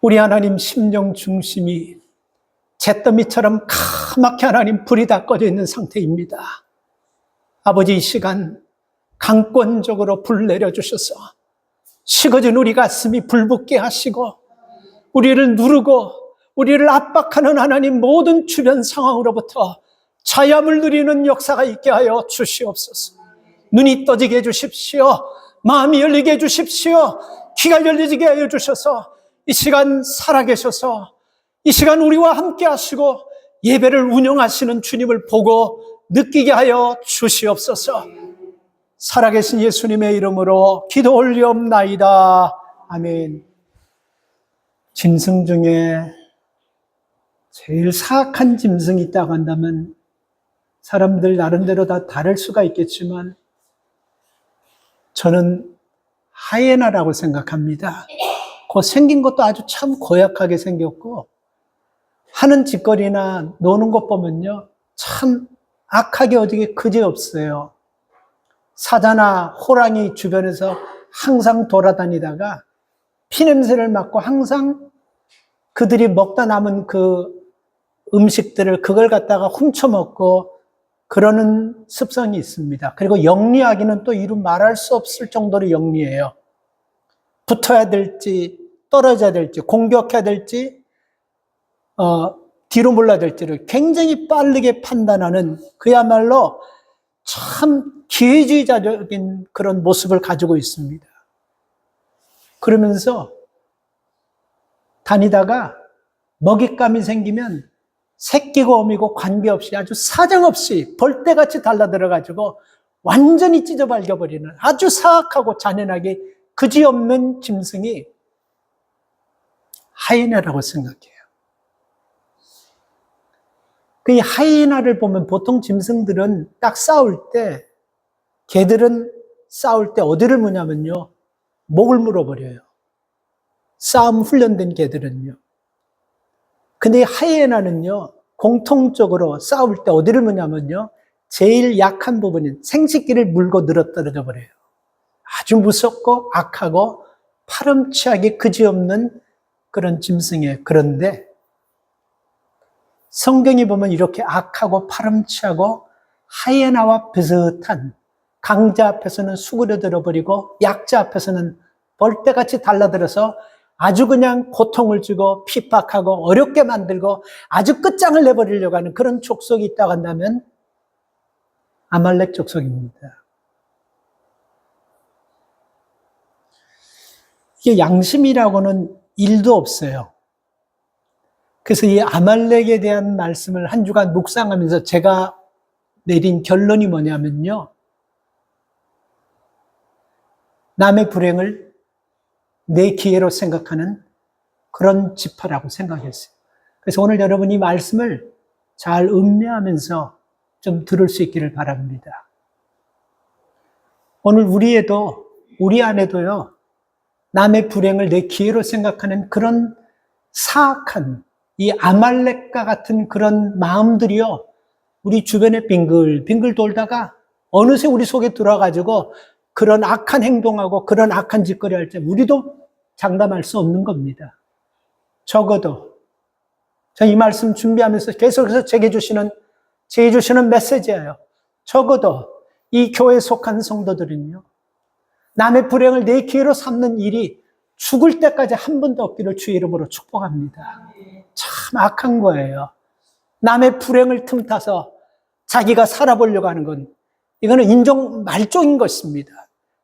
우리 하나님 심령 중심이 잿더미처럼 까맣게 하나님 불이 다 꺼져 있는 상태입니다. 아버지, 이 시간 강권적으로 불 내려주셔서 식어진 우리 가슴이 불붙게 하시고 우리를 누르고 우리를 압박하는 하나님 모든 주변 상황으로부터 자유함을 누리는 역사가 있게 하여 주시옵소서. 눈이 떠지게 해주십시오. 마음이 열리게 해주십시오. 귀가 열리게 하여 주셔서 이 시간 살아계셔서 이 시간 우리와 함께 하시고 예배를 운영하시는 주님을 보고 느끼게 하여 주시옵소서. 살아계신 예수님의 이름으로 기도 올리옵나이다. 아멘. 짐승 중에 제일 사악한 짐승이 있다고 한다면 사람들 나름대로 다 다를 수가 있겠지만 저는 하이에나라고 생각합니다. 그 생긴 것도 아주 참 고약하게 생겼고 하는 짓거리나 노는 것 보면요 참 악하게 어디게 그지없어요. 사자나 호랑이 주변에서 항상 돌아다니다가 피냄새를 맡고 항상 그들이 먹다 남은 그 음식들을 그걸 갖다가 훔쳐먹고 그러는 습성이 있습니다. 그리고 영리하기는 또 이루 말할 수 없을 정도로 영리해요. 붙어야 될지 떨어져야 될지 공격해야 될지 뒤로 물러야 될지를 굉장히 빠르게 판단하는 그야말로 참 기회주의자적인 그런 모습을 가지고 있습니다. 그러면서 다니다가 먹잇감이 생기면 새끼고 어미고 관계없이 아주 사정없이 벌떼같이 달라들어가지고 완전히 찢어발겨버리는 아주 사악하고 잔인하게 그지없는 짐승이 하이에나라고 생각해요. 그 하이에나를 보면 보통 짐승들은 딱 싸울 때 개들은 싸울 때 어디를 무냐면요 목을 물어버려요. 싸움 훈련된 개들은요. 근데 이 하이에나는요 공통적으로 싸울 때 어디를 무냐면요 제일 약한 부분인 생식기를 물고 늘어뜨려 버려요. 아주 무섭고 악하고 파렴치하게 그지없는 그런 짐승이에요. 그런데 성경이 보면 이렇게 악하고 파렴치하고 하이에나와 비슷한 강자 앞에서는 수그려들어 버리고 약자 앞에서는 벌떼같이 달라들어서 아주 그냥 고통을 주고 핍박하고 어렵게 만들고 아주 끝장을 내버리려고 하는 그런 족속이 있다고 한다면 아말렉 족속입니다. 이게 양심이라고는 일도 없어요. 그래서 이 아말렉에 대한 말씀을 한 주간 묵상하면서 제가 내린 결론이 뭐냐면요. 남의 불행을 내 기회로 생각하는 그런 지파라고 생각했어요. 그래서 오늘 여러분이 이 말씀을 잘 음미하면서 좀 들을 수 있기를 바랍니다. 오늘 우리 안에도요, 남의 불행을 내 기회로 생각하는 그런 사악한 이 아말렉과 같은 그런 마음들이요, 우리 주변에 빙글빙글 돌다가 어느새 우리 속에 들어와가지고 그런 악한 행동하고 그런 악한 짓거리 할 때 우리도 장담할 수 없는 겁니다. 적어도 저 이 말씀 준비하면서 계속해서 제게 주시는 메시지예요. 적어도 이 교회에 속한 성도들은요. 남의 불행을 내 기회로 삼는 일이 죽을 때까지 한 번도 없기를 주의 이름으로 축복합니다. 참 악한 거예요. 남의 불행을 틈타서 자기가 살아보려고 하는 건 이거는 인종 말종인 것입니다.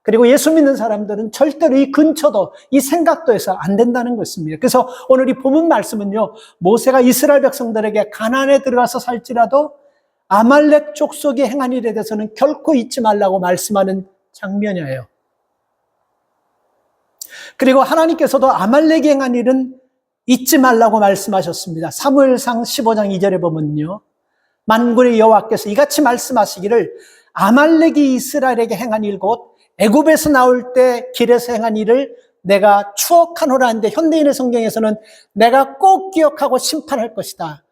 그리고 예수 믿는 사람들은 절대로 이 근처도 이 생각도 해서 안 된다는 것입니다. 그래서 오늘 이 본문 말씀은요. 모세가 이스라엘 백성들에게 가나안에 들어가서 살지라도 아말렉 족속이 행한 일에 대해서는 결코 잊지 말라고 말씀하는 장면이에요. 그리고 하나님께서도 아말렉이 행한 일은 잊지 말라고 말씀하셨습니다. 사무엘상 15장 2절에 보면요. 만군의 여호와께서 이같이 말씀하시기를 아말렉이 이스라엘에게 행한 일 곧 애굽에서 나올 때 길에서 행한 일을 내가 추억하노라 하는데 현대인의 성경에서는 내가 꼭 기억하고 심판할 것이다.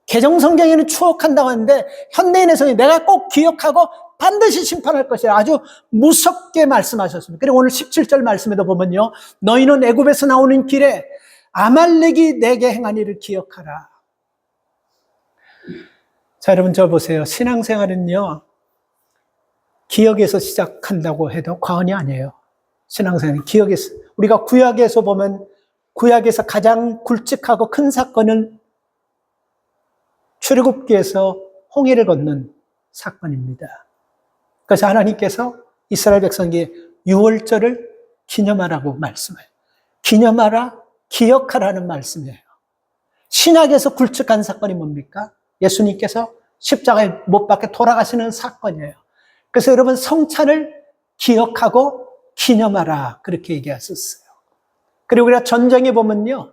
개정 성경에는 추억한다고 하는데 현대인의 성경에 내가 꼭 기억하고 반드시 심판할 것이라 아주 무섭게 말씀하셨습니다. 그리고 오늘 17절 말씀에도 보면요, 너희는 애굽에서 나오는 길에 아말렉이 내게 행한 일을 기억하라. 자, 여러분 저 보세요. 신앙생활은요, 기억에서 시작한다고 해도 과언이 아니에요. 신앙생활은 기억에서, 우리가 구약에서 보면 구약에서 가장 굵직하고 큰 사건은 출애굽기에서 홍해를 건넌 사건입니다. 그래서 하나님께서 이스라엘 백성에게 유월절을 기념하라고 말씀해요. 기념하라, 기억하라는 말씀이에요. 신약에서 굵직한 사건이 뭡니까? 예수님께서 십자가에 못 박혀 돌아가시는 사건이에요. 그래서 여러분 성찬을 기억하고 기념하라 그렇게 얘기하셨어요. 그리고 우리가 전쟁에 보면요,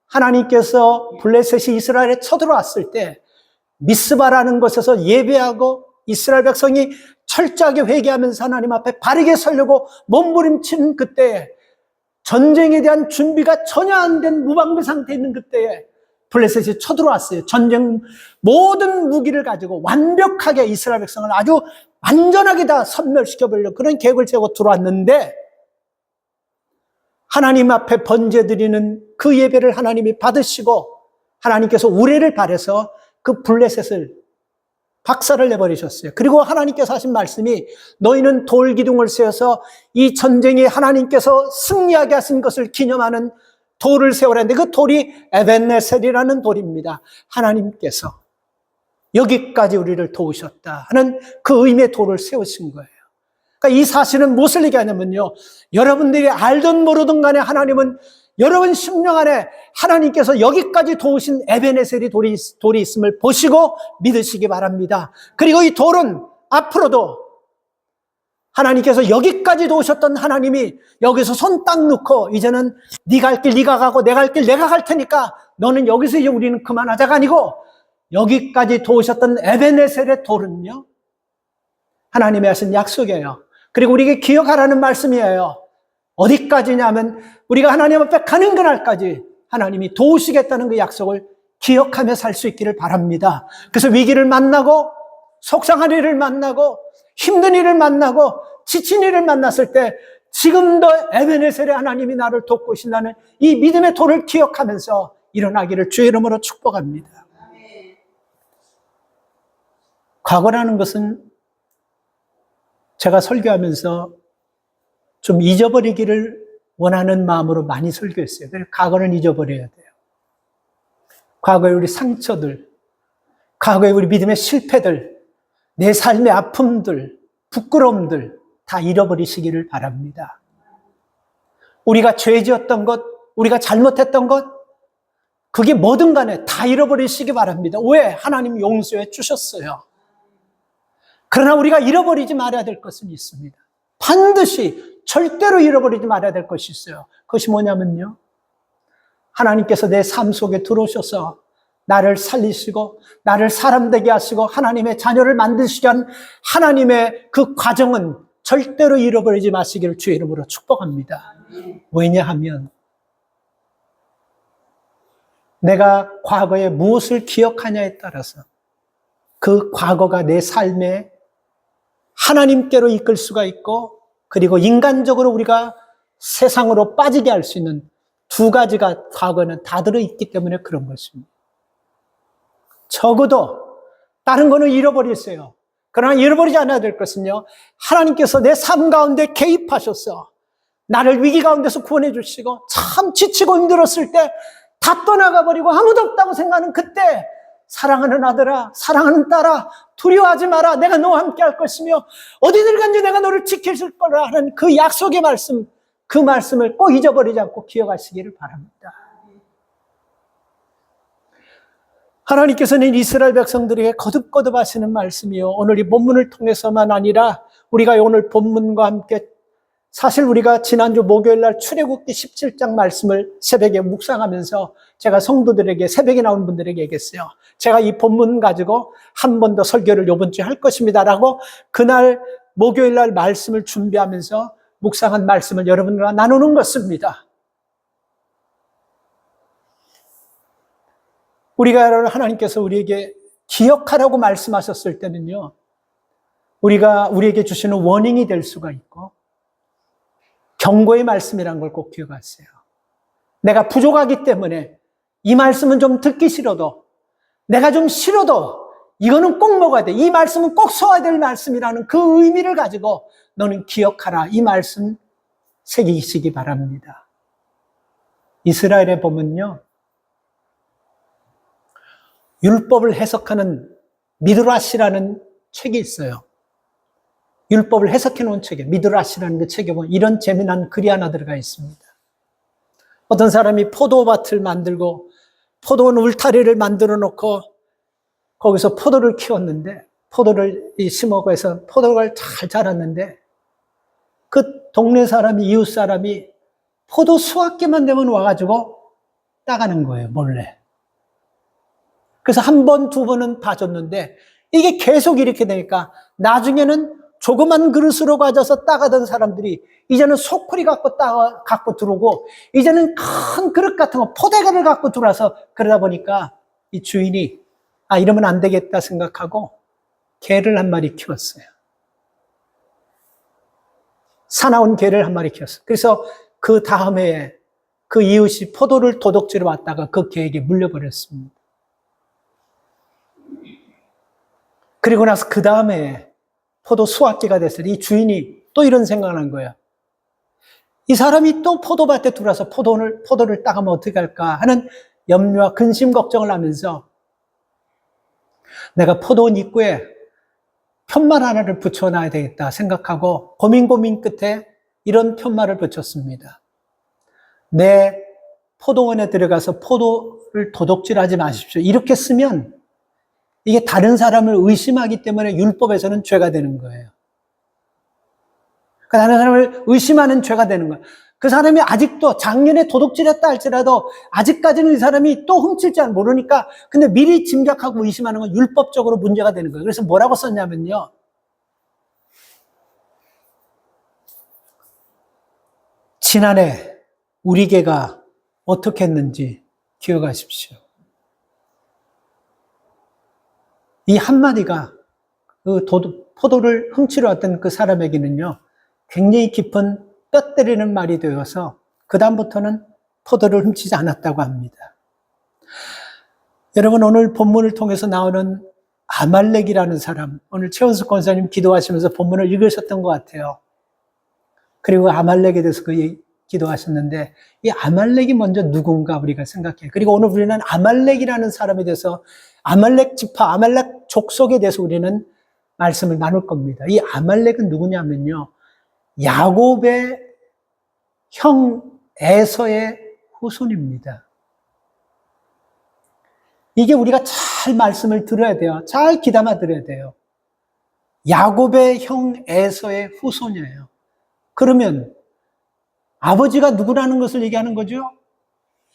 하나님께서 블레셋이 이스라엘에 쳐들어왔을 때 미스바라는 곳에서 예배하고 이스라엘 백성이 철저하게 회개하면서 하나님 앞에 바르게 서려고 몸부림치는 그때에, 전쟁에 대한 준비가 전혀 안 된 무방비 상태에 있는 그때에 블레셋이 쳐들어왔어요. 전쟁 모든 무기를 가지고 완벽하게 이스라엘 백성을 아주 완전하게 다 섬멸시켜보려고 그런 계획을 세우고 들어왔는데, 하나님 앞에 번제드리는 그 예배를 하나님이 받으시고 하나님께서 우레를 발해서 그 블레셋을 박살을 내버리셨어요. 그리고 하나님께서 하신 말씀이 너희는 돌기둥을 세워서 이 전쟁에 하나님께서 승리하게 하신 것을 기념하는 돌을 세우라는데, 그 돌이 에벤네셀이라는 돌입니다. 하나님께서 여기까지 우리를 도우셨다 하는 그 의미의 돌을 세우신 거예요. 그러니까 이 사실은 무엇을 얘기하냐면요, 여러분들이 알든 모르든 간에 하나님은 여러분 심령 안에 하나님께서 여기까지 도우신 에벤네셀이 돌이 있음을 보시고 믿으시기 바랍니다. 그리고 이 돌은 앞으로도 하나님께서 여기까지 도우셨던 하나님이 여기서 손 딱 놓고 이제는 네가 갈 길 네가 가고 내가 갈 길 내가 갈 테니까 너는 여기서 이제 우리는 그만하자가 아니고, 여기까지 도우셨던 에벤네셀의 돌은요, 하나님이 하신 약속이에요. 그리고 우리에게 기억하라는 말씀이에요. 어디까지냐면 우리가 하나님 앞에 가는 그날까지 하나님이 도우시겠다는 그 약속을 기억하며 살 수 있기를 바랍니다. 그래서 위기를 만나고 속상한 일을 만나고 힘든 일을 만나고 지친 일을 만났을 때 지금도 에벤네셀의 하나님이 나를 돕고 계신다는 이 믿음의 돌을 기억하면서 일어나기를 주의 이름으로 축복합니다. 과거라는 것은 제가 설교하면서 좀 잊어버리기를 원하는 마음으로 많이 설교했어요. 그래서 과거는 잊어버려야 돼요. 과거의 우리 상처들, 과거의 우리 믿음의 실패들, 내 삶의 아픔들, 부끄러움들 다 잃어버리시기를 바랍니다. 우리가 죄 지었던 것, 우리가 잘못했던 것, 그게 뭐든 간에 다 잃어버리시기 바랍니다. 왜? 하나님 용서해 주셨어요. 그러나 우리가 잃어버리지 말아야 될 것은 있습니다. 반드시 절대로 잃어버리지 말아야 될 것이 있어요. 그것이 뭐냐면요, 하나님께서 내 삶 속에 들어오셔서 나를 살리시고 나를 사람 되게 하시고 하나님의 자녀를 만드시게 한 하나님의 그 과정은 절대로 잃어버리지 마시기를 주의 이름으로 축복합니다. 왜냐하면 내가 과거에 무엇을 기억하냐에 따라서 그 과거가 내 삶에 하나님께로 이끌 수가 있고, 그리고 인간적으로 우리가 세상으로 빠지게 할 수 있는 두 가지가 과거에는 다 들어있기 때문에 그런 것입니다. 적어도 다른 거는 잃어버렸어요. 그러나 잃어버리지 않아야 될 것은요, 하나님께서 내 삶 가운데 개입하셔서 나를 위기 가운데서 구원해 주시고 참 지치고 힘들었을 때 다 떠나가 버리고 아무도 없다고 생각하는 그때, 사랑하는 아들아, 사랑하는 딸아, 두려워하지 마라, 내가 너와 함께 할 것이며 어디를 간지 내가 너를 지킬 거라 하는 그 약속의 말씀, 그 말씀을 꼭 잊어버리지 않고 기억하시기를 바랍니다. 하나님께서는 이스라엘 백성들에게 거듭거듭 하시는 말씀이요, 오늘 이 본문을 통해서만 아니라 우리가 오늘 본문과 함께, 사실 우리가 지난주 목요일 날 출애굽기 17장 말씀을 새벽에 묵상하면서 제가 성도들에게, 새벽에 나온 분들에게 얘기했어요. 제가 이 본문 가지고 한 번 더 설교를 이번 주에 할 것입니다라고 그날 목요일 날 말씀을 준비하면서 묵상한 말씀을 여러분과 나누는 것입니다. 우리가 하나님께서 우리에게 기억하라고 말씀하셨을 때는요, 우리에게 주시는 워닝이 될 수가 있고, 경고의 말씀이란 걸 꼭 기억하세요. 내가 부족하기 때문에 이 말씀은 좀 듣기 싫어도, 내가 좀 싫어도 이거는 꼭 먹어야 돼. 이 말씀은 꼭 써야 될 말씀이라는 그 의미를 가지고 너는 기억하라. 이 말씀 새기시기 바랍니다. 이스라엘에 보면요, 율법을 해석하는 미드라시라는 책이 있어요. 율법을 해석해 놓은 책에 미드라시라는 그 책에 보면 이런 재미난 글이 하나 들어가 있습니다. 어떤 사람이 포도밭을 만들고 포도원 울타리를 만들어 놓고 거기서 포도를 키웠는데, 포도를 심어고 해서 포도가 잘 자랐는데, 그 동네 사람이, 이웃 사람이 포도 수확기만 되면 와가지고 따가는 거예요, 몰래. 그래서 한 번, 두 번은 봐줬는데 이게 계속 이렇게 되니까 나중에는 조그만 그릇으로 가져서 따가던 사람들이 이제는 소쿠리 갖고 들어오고, 이제는 큰 그릇 같은 거, 포대가를 갖고 들어와서, 그러다 보니까 이 주인이 이러면 안 되겠다 생각하고 개를 한 마리 키웠어요. 사나운 개를 한 마리 키웠어요. 그래서 그 다음에 그 이웃이 포도를 도둑질해 왔다가 그 개에게 물려버렸습니다. 그리고 나서 그 다음에 포도 수확기가 됐을 때 이 주인이 또 이런 생각을 한 거예요. 이 사람이 또 포도밭에 들어와서 포도를 따가면 어떻게 할까 하는 염려와 근심 걱정을 하면서 내가 포도원 입구에 편말 하나를 붙여놔야 되겠다 생각하고 고민 끝에 이런 편말을 붙였습니다. 내 포도원에 들어가서 포도를 도둑질하지 마십시오. 이렇게 쓰면 이게 다른 사람을 의심하기 때문에 율법에서는 죄가 되는 거예요. 다른 사람을 의심하는 죄가 되는 거예요. 그 사람이 아직도 작년에 도둑질했다 할지라도 아직까지는 이 사람이 또 훔칠지 모르니까, 근데 미리 짐작하고 의심하는 건 율법적으로 문제가 되는 거예요. 그래서 뭐라고 썼냐면요, 지난해 우리 개가 어떻게 했는지 기억하십시오. 이 한마디가 그 포도를 훔치러 왔던 그 사람에게는요, 굉장히 깊은 뼈 때리는 말이 되어서 그다음부터는 포도를 훔치지 않았다고 합니다. 여러분, 오늘 본문을 통해서 나오는 아말렉이라는 사람, 오늘 최원숙 권사님 기도하시면서 본문을 읽으셨던 것 같아요. 그리고 아말렉에 대해서 기도하셨는데, 이 아말렉이 먼저 누군가 우리가 생각해요. 그리고 오늘 우리는 아말렉이라는 사람에 대해서, 아말렉 지파, 아말렉 족속에 대해서 우리는 말씀을 나눌 겁니다. 이 아말렉은 누구냐면요, 야곱의 형 에서의 후손입니다. 이게 우리가 잘 말씀을 들어야 돼요. 잘 귀담아 들어야 돼요. 야곱의 형 에서의 후손이에요. 그러면 아버지가 누구라는 것을 얘기하는 거죠?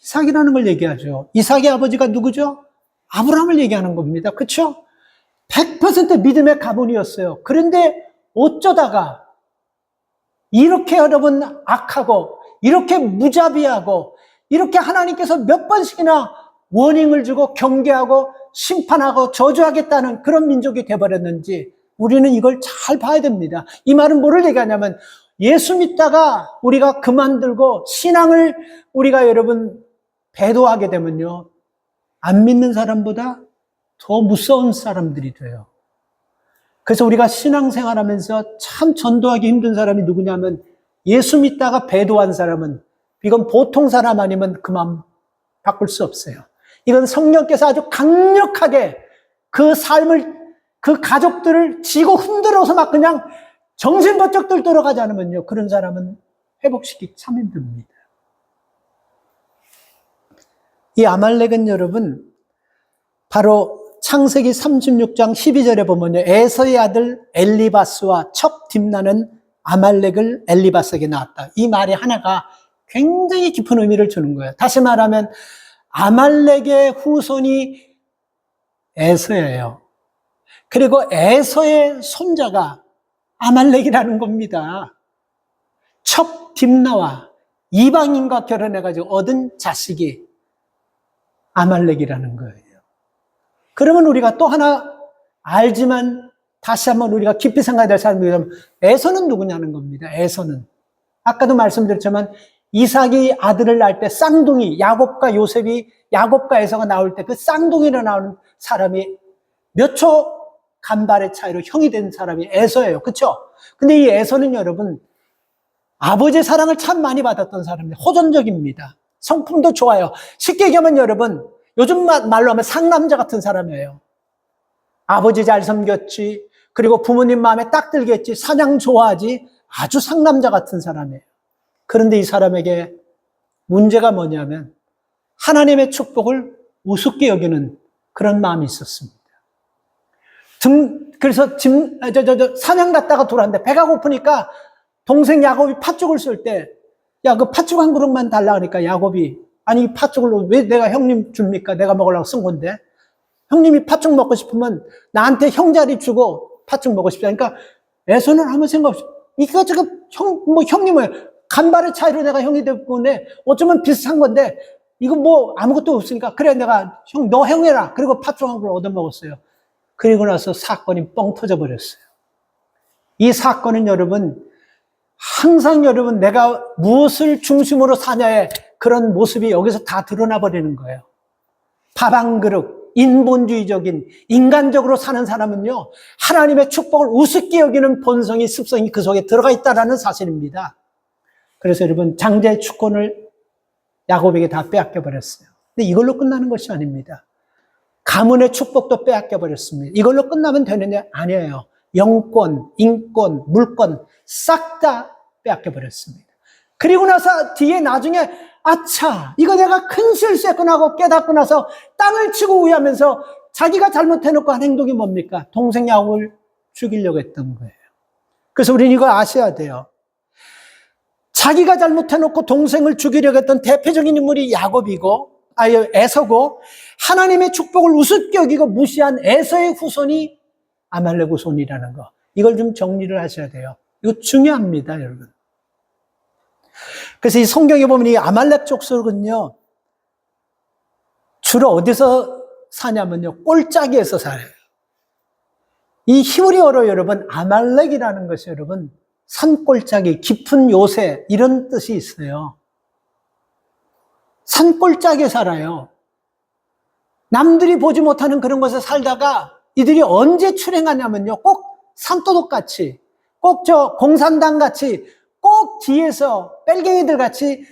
이삭이라는 걸 얘기하죠. 이삭의 아버지가 누구죠? 아브라함을 얘기하는 겁니다. 그렇죠? 100% 믿음의 가문이었어요. 그런데 어쩌다가 이렇게 여러분 악하고 이렇게 무자비하고 이렇게 하나님께서 몇 번씩이나 워닝을 주고 경계하고 심판하고 저주하겠다는 그런 민족이 되어버렸는지 우리는 이걸 잘 봐야 됩니다. 이 말은 뭐를 얘기하냐면, 예수 믿다가 우리가 그만들고 신앙을 우리가 여러분 배도하게 되면요, 안 믿는 사람보다 더 무서운 사람들이 돼요. 그래서 우리가 신앙생활하면서 참 전도하기 힘든 사람이 누구냐면, 예수 믿다가 배도한 사람은, 이건 보통 사람 아니면 그 마음 바꿀 수 없어요. 이건 성령께서 아주 강력하게 그 삶을, 그 가족들을 쥐고 흔들어서 막 그냥 정신 번쩍 들어가지 않으면요, 그런 사람은 회복시키기 참 힘듭니다. 이 아말렉은 여러분, 바로 창세기 36장 12절에 보면요, 에서의 아들 엘리바스와 척 딥나는 아말렉을 엘리바스에게 낳았다. 이 말이 하나가 굉장히 깊은 의미를 주는 거예요. 다시 말하면 아말렉의 후손이 에서예요. 그리고 에서의 손자가 아말렉이라는 겁니다. 척 딥나와 이방인과 결혼해가지고 얻은 자식이 아말렉이라는 거예요. 그러면 우리가 또 하나 알지만 다시 한번 우리가 깊이 생각해야 될 사람들이라면 에서는 누구냐는 겁니다. 에서는. 아까도 말씀드렸지만 이삭이 아들을 낳을 때 쌍둥이 야곱과 요셉이 야곱과 에서가 나올 때 그 쌍둥이로 나오는 사람이 몇 초 간발의 차이로 형이 된 사람이 에서예요. 그렇죠? 근데 이 에서는 여러분 아버지의 사랑을 참 많이 받았던 사람입니다. 호전적입니다. 성품도 좋아요. 쉽게 얘기하면 여러분 요즘 말로 하면 상남자 같은 사람이에요. 아버지 잘 섬겼지, 그리고 부모님 마음에 딱 들겠지, 사냥 좋아하지, 아주 상남자 같은 사람이에요. 그런데 이 사람에게 문제가 뭐냐면 하나님의 축복을 우습게 여기는 그런 마음이 있었습니다. 그래서 사냥 갔다가 돌아왔는데 배가 고프니까 동생 야곱이 팥죽을 쏠 때, 야, 그 팥죽 한 그릇만 달라 그러니까 야곱이, 아니, 이 팥죽을 왜 내가 형님 줍니까? 내가 먹으려고 쓴 건데. 형님이 팥죽 먹고 싶으면 나한테 형자리 주고 팥죽 먹고 싶다. 그러니까 에서는 아무 생각 없이, 이거 지금 형님은 간발의 차이로 내가 형이 됐군에 어쩌면 비슷한 건데, 이거 뭐 아무것도 없으니까, 그래, 내가 너 형해라. 그리고 팥죽 한 그릇 얻어먹었어요. 그리고 나서 사건이 뻥 터져버렸어요. 이 사건은 여러분, 항상 여러분 내가 무엇을 중심으로 사냐의 그런 모습이 여기서 다 드러나 버리는 거예요. 밥 한 그릇, 인본주의적인 인간적으로 사는 사람은요, 하나님의 축복을 우습게 여기는 본성이, 습성이 그 속에 들어가 있다는 사실입니다. 그래서 여러분 장자의 주권을 야곱에게 다 빼앗겨 버렸어요. 근데 이걸로 끝나는 것이 아닙니다. 가문의 축복도 빼앗겨 버렸습니다. 이걸로 끝나면 되느냐? 아니에요. 영권, 인권, 물권 싹 다 빼앗겨 버렸습니다. 그리고 나서 뒤에 나중에 아차, 이거 내가 큰 실수했구나 하고 깨닫고 나서 땅을 치고 우회하면서 자기가 잘못해놓고 한 행동이 뭡니까? 동생 야곱을 죽이려고 했던 거예요. 그래서 우리는 이걸 아셔야 돼요. 자기가 잘못해놓고 동생을 죽이려고 했던 대표적인 인물이 에서고, 하나님의 축복을 우습게 여기고 무시한 에서의 후손이 아말렉 후손이라는 거. 이걸 좀 정리를 하셔야 돼요. 이거 중요합니다, 여러분. 그래서 이 성경에 보면 이 아말렉 족속은요, 주로 어디서 사냐면요, 꼴짜기에서 살아요. 이 히브리어로 여러분, 아말렉이라는 것이 여러분, 산골짜기, 깊은 요새, 이런 뜻이 있어요. 산골짜기에 살아요. 남들이 보지 못하는 그런 곳에 살다가 이들이 언제 출행하냐면요, 꼭 산도둑같이, 꼭 공산당 같이, 꼭 뒤에서, 빨갱이들 같이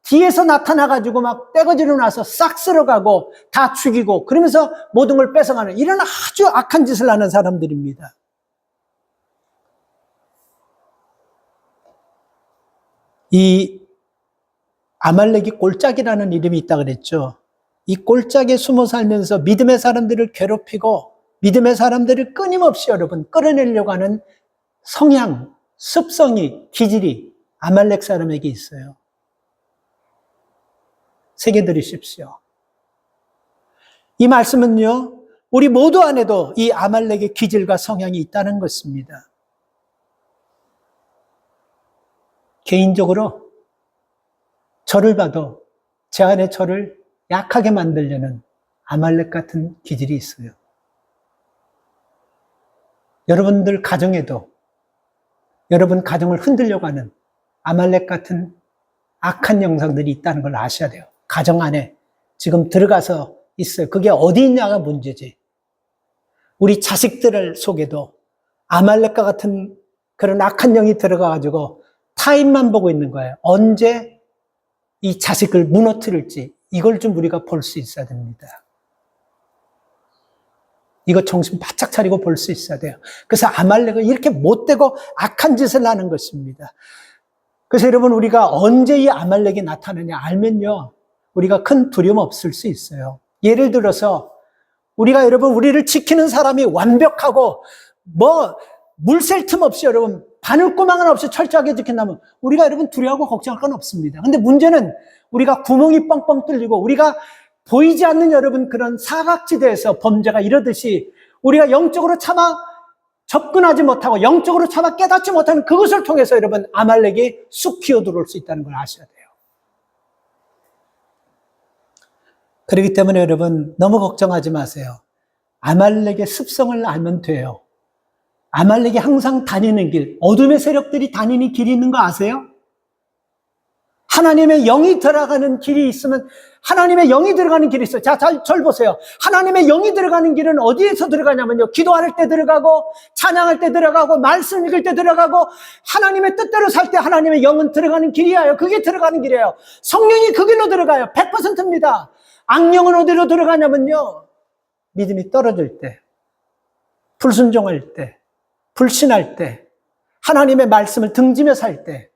뒤에서 나타나가지고 막 떼거지로 나서 싹 쓸어가고 다 죽이고 그러면서 모든 걸 뺏어가는 이런 아주 악한 짓을 하는 사람들입니다. 이 아말렉이 꼴짝이라는 이름이 있다 그랬죠. 이 꼴짝에 숨어 살면서 믿음의 사람들을 괴롭히고 믿음의 사람들을 끊임없이 여러분 끌어내려고 하는 성향, 습성이, 기질이 아말렉 사람에게 있어요. 새겨 들으십시오. 이 말씀은요, 우리 모두 안에도 이 아말렉의 기질과 성향이 있다는 것입니다. 개인적으로 저를 봐도 제 안에 저를 약하게 만들려는 아말렉 같은 기질이 있어요. 여러분들 가정에도 여러분 가정을 흔들려고 하는 아말렉 같은 악한 영상들이 있다는 걸 아셔야 돼요. 가정 안에 지금 들어가서 있어요. 그게 어디 있냐가 문제지. 우리 자식들 속에도 아말렉과 같은 그런 악한 영이 들어가가지고 타임만 보고 있는 거예요. 언제 이 자식을 무너뜨릴지 이걸 좀 우리가 볼 수 있어야 됩니다. 이거 정신 바짝 차리고 볼 수 있어야 돼요. 그래서 아말렉은 이렇게 못되고 악한 짓을 하는 것입니다. 그래서 여러분 우리가 언제 이 아말렉이 나타나냐 알면요, 우리가 큰 두려움 없을 수 있어요. 예를 들어서 우리가 여러분 우리를 지키는 사람이 완벽하고 물샐 틈 없이 여러분 바늘구멍 하나 없이 철저하게 지킨다면 우리가 여러분 두려워하고 걱정할 건 없습니다. 근데 문제는 우리가 구멍이 뻥뻥 뚫리고 우리가 보이지 않는 여러분 그런 사각지대에서 범죄가 이러듯이 우리가 영적으로 차마 접근하지 못하고 영적으로 차마 깨닫지 못하는 그것을 통해서 여러분 아말렉이 쑥 기어들어올 수 있다는 걸 아셔야 돼요. 그렇기 때문에 여러분 너무 걱정하지 마세요. 아말렉의 습성을 알면 돼요. 아말렉이 항상 다니는 길, 어둠의 세력들이 다니는 길이 있는 거 아세요? 하나님의 영이 들어가는 길이 있으면 하나님의 영이 들어가는 길이 있어요. 자, 절 보세요. 하나님의 영이 들어가는 길은 어디에서 들어가냐면요. 기도할 때 들어가고 찬양할 때 들어가고 말씀 읽을 때 들어가고 하나님의 뜻대로 살 때 하나님의 영은 들어가는 길이에요. 그게 들어가는 길이에요. 성령이 그 길로 들어가요. 100%입니다. 악령은 어디로 들어가냐면요. 믿음이 떨어질 때, 불순종할 때, 불신할 때, 하나님의 말씀을 등지며 살 때,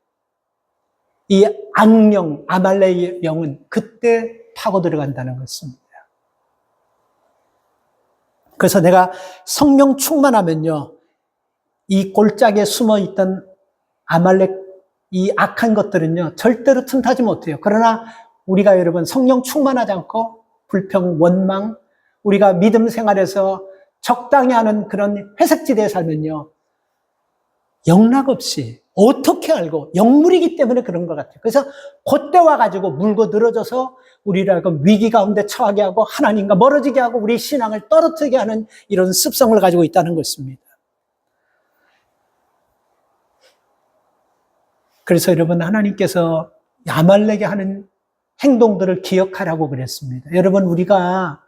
이 악령, 아말렉의 영은 그때 파고 들어간다는 것입니다. 그래서 내가 성령 충만하면요, 이 골짜기에 숨어 있던 아말렉, 이 악한 것들은요, 절대로 틈타지 못해요. 그러나 우리가 여러분 성령 충만하지 않고 불평, 원망, 우리가 믿음 생활에서 적당히 하는 그런 회색지대에 살면요, 영락 없이 어떻게 알고 영물이기 때문에 그런 것 같아요. 그래서 그때 와가지고 물고 늘어져서 우리를 위기 가운데 처하게 하고 하나님과 멀어지게 하고 우리 신앙을 떨어뜨리게 하는 이런 습성을 가지고 있다는 것입니다. 그래서 여러분 하나님께서 아말렉이 하는 행동들을 기억하라고 그랬습니다. 여러분 우리가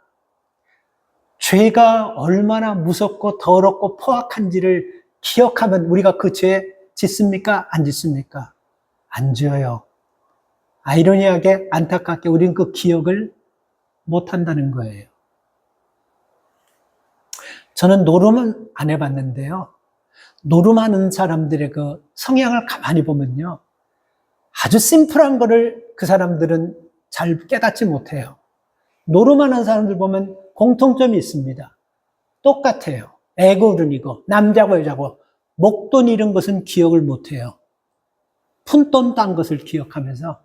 죄가 얼마나 무섭고 더럽고 포악한지를 기억하면 우리가 그 죄 짓습니까? 안 짓습니까? 안 지어요. 아이러니하게 안타깝게 우리는 그 기억을 못한다는 거예요. 저는 노름은 안 해봤는데요. 노름하는 사람들의 그 성향을 가만히 보면요. 아주 심플한 거를 그 사람들은 잘 깨닫지 못해요. 노름하는 사람들 보면 공통점이 있습니다. 똑같아요. 애고른이고 남자고 여자고 목돈 잃은 것은 기억을 못해요. 푼돈 딴 것을 기억하면서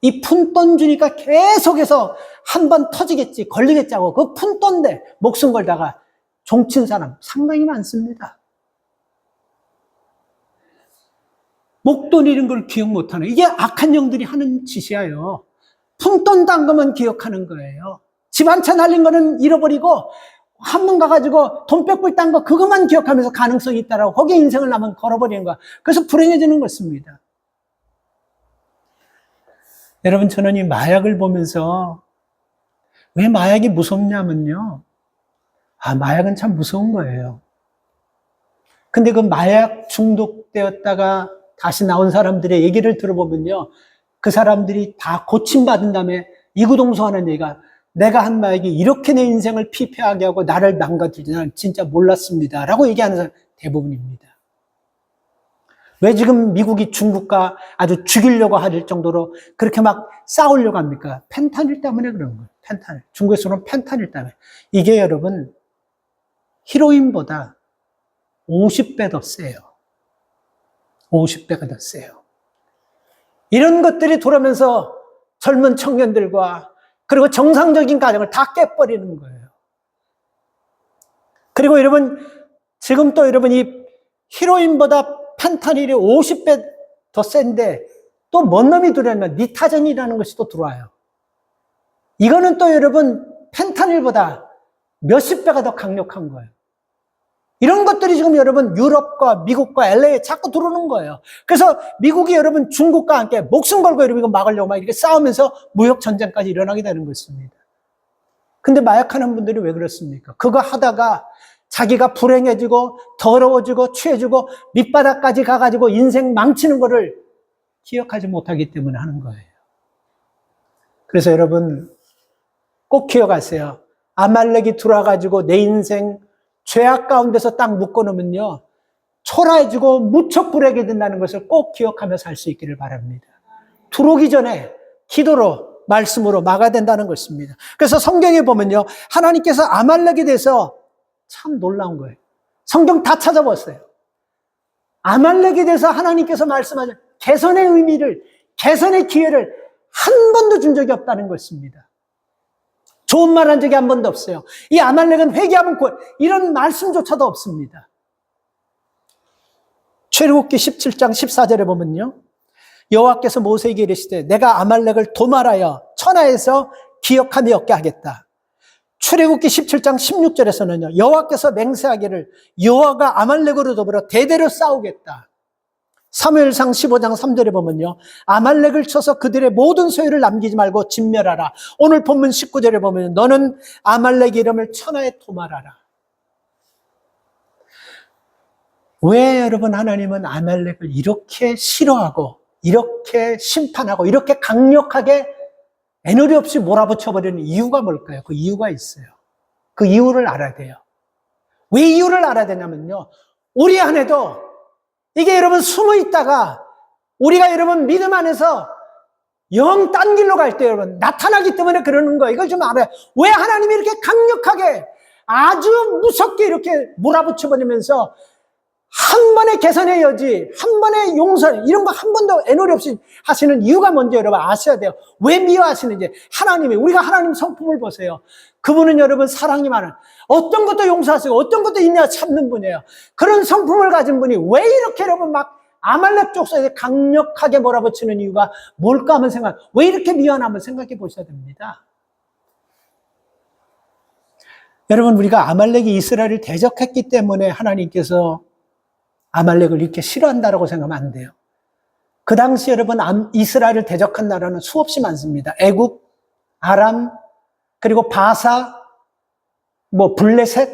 이 푼돈 주니까 계속해서 한 번 터지겠지 걸리겠지 하고 그 푼돈데 목숨 걸다가 종친 사람 상당히 많습니다. 목돈 잃은 걸 기억 못하는 이게 악한 영들이 하는 짓이에요. 푼돈 딴 것만 기억하는 거예요. 집 한 채 날린 거는 잃어버리고 한 번 가가지고 돈 뺏고 딴 거 그것만 기억하면서 가능성이 있다라고 거기에 인생을 남은 걸어버리는 거야. 그래서 불행해지는 것입니다. 여러분 저는 이 마약을 보면서 왜 마약이 무섭냐면요. 마약은 참 무서운 거예요. 근데 그 마약 중독되었다가 다시 나온 사람들의 얘기를 들어보면요. 그 사람들이 다 고침받은 다음에 이구동성하는 얘기가 내가 한 마약이 이렇게 내 인생을 피폐하게 하고 나를 망가뜨리지 난 진짜 몰랐습니다. 라고 얘기하는 사람 대부분입니다. 왜 지금 미국이 중국과 아주 죽이려고 할 정도로 그렇게 막 싸우려고 합니까? 펜타닐 때문에 그런 거예요. 펜타닐. 중국에서는 펜타닐 때문에. 이게 여러분 히로인보다 50배 더 세요. 50배가 더 세요. 이런 것들이 돌아오면서 젊은 청년들과 그리고 정상적인 가정을 다 깨버리는 거예요. 그리고 여러분, 지금 또 여러분 이 히로인보다 펜타닐이 50배 더 센데 또 뭔 놈이 들어오면 니타젠이라는 것이 또 들어와요. 이거는 또 여러분 펜타닐보다 몇십 배가 더 강력한 거예요. 이런 것들이 지금 여러분 유럽과 미국과 LA에 자꾸 들어오는 거예요. 그래서 미국이 여러분 중국과 함께 목숨 걸고 여러분 이거 막으려고 막 이렇게 싸우면서 무역 전쟁까지 일어나게 되는 것입니다. 근데 마약하는 분들이 왜 그렇습니까? 그거 하다가 자기가 불행해지고 더러워지고 취해지고 밑바닥까지 가가지고 인생 망치는 거를 기억하지 못하기 때문에 하는 거예요. 그래서 여러분 꼭 기억하세요. 아말렉이 들어와가지고 내 인생 죄악 가운데서 딱 묶어놓으면요. 초라해지고 무척 불행하게 된다는 것을 꼭 기억하며 살 수 있기를 바랍니다. 들어오기 전에 기도로 말씀으로 막아야 된다는 것입니다. 그래서 성경에 보면요. 하나님께서 아말렉에 대해서 참 놀라운 거예요. 성경 다 찾아봤어요. 아말렉에 대해서 하나님께서 말씀하신 개선의 의미를, 개선의 기회를 한 번도 준 적이 없다는 것입니다. 좋은 말 한 적이 한 번도 없어요. 이 아말렉은 회개하면 이런 말씀조차도 없습니다. 출애굽기 17장 14절에 보면요. 여호와께서 모세에게 이르시되 내가 아말렉을 도말하여 천하에서 기억함이 없게 하겠다. 출애굽기 17장 16절에서는요. 여호와께서 맹세하기를 여호와가 아말렉으로 더불어 대대로 싸우겠다. 사무엘상 15장 3절에 보면요. 아말렉을 쳐서 그들의 모든 소유를 남기지 말고 진멸하라. 오늘 본문 19절에 보면 너는 아말렉 이름을 천하에 도말하라. 왜 여러분 하나님은 아말렉을 이렇게 싫어하고 이렇게 심판하고 이렇게 강력하게 애누리 없이 몰아붙여버리는 이유가 뭘까요? 그 이유가 있어요. 그 이유를 알아야 돼요. 왜 이유를 알아야 되냐면요. 우리 안에도 이게 여러분 숨어 있다가 우리가 여러분 믿음 안에서 영 딴 길로 갈 때 여러분 나타나기 때문에 그러는 거예요. 이걸 좀 알아요. 왜 하나님이 이렇게 강력하게 아주 무섭게 이렇게 몰아붙여버리면서 한 번의 개선의 여지, 한 번의 용서, 이런 거 한 번도 애누리 없이 하시는 이유가 뭔지 여러분 아셔야 돼요. 왜 미워하시는지. 하나님이, 우리가 하나님 성품을 보세요. 그분은 여러분 사랑이 많은, 어떤 것도 용서하시고 어떤 것도 인내가 참는 분이에요. 그런 성품을 가진 분이 왜 이렇게 여러분 막 아말렉 족속에 강력하게 몰아붙이는 이유가 뭘까 하면 왜 이렇게 미워하나 한번 생각해 보셔야 됩니다. 여러분, 우리가 아말렉이 이스라엘을 대적했기 때문에 하나님께서 아말렉을 이렇게 싫어한다라고 생각하면 안 돼요. 그 당시 여러분 이스라엘을 대적한 나라는 수없이 많습니다. 애굽, 아람, 그리고 바사, 블레셋,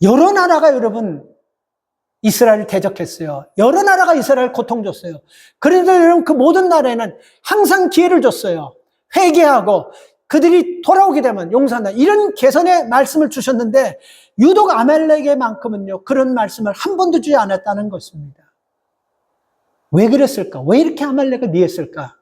여러 나라가 여러분 이스라엘을 대적했어요. 여러 나라가 이스라엘 고통 줬어요. 그런데 여러분 그 모든 나라에는 항상 기회를 줬어요. 회개하고 그들이 돌아오게 되면 용서한다. 이런 개선의 말씀을 주셨는데 유독 아말렉에만큼은요. 그런 말씀을 한 번도 주지 않았다는 것입니다. 왜 그랬을까? 왜 이렇게 아말렉을 미했을까?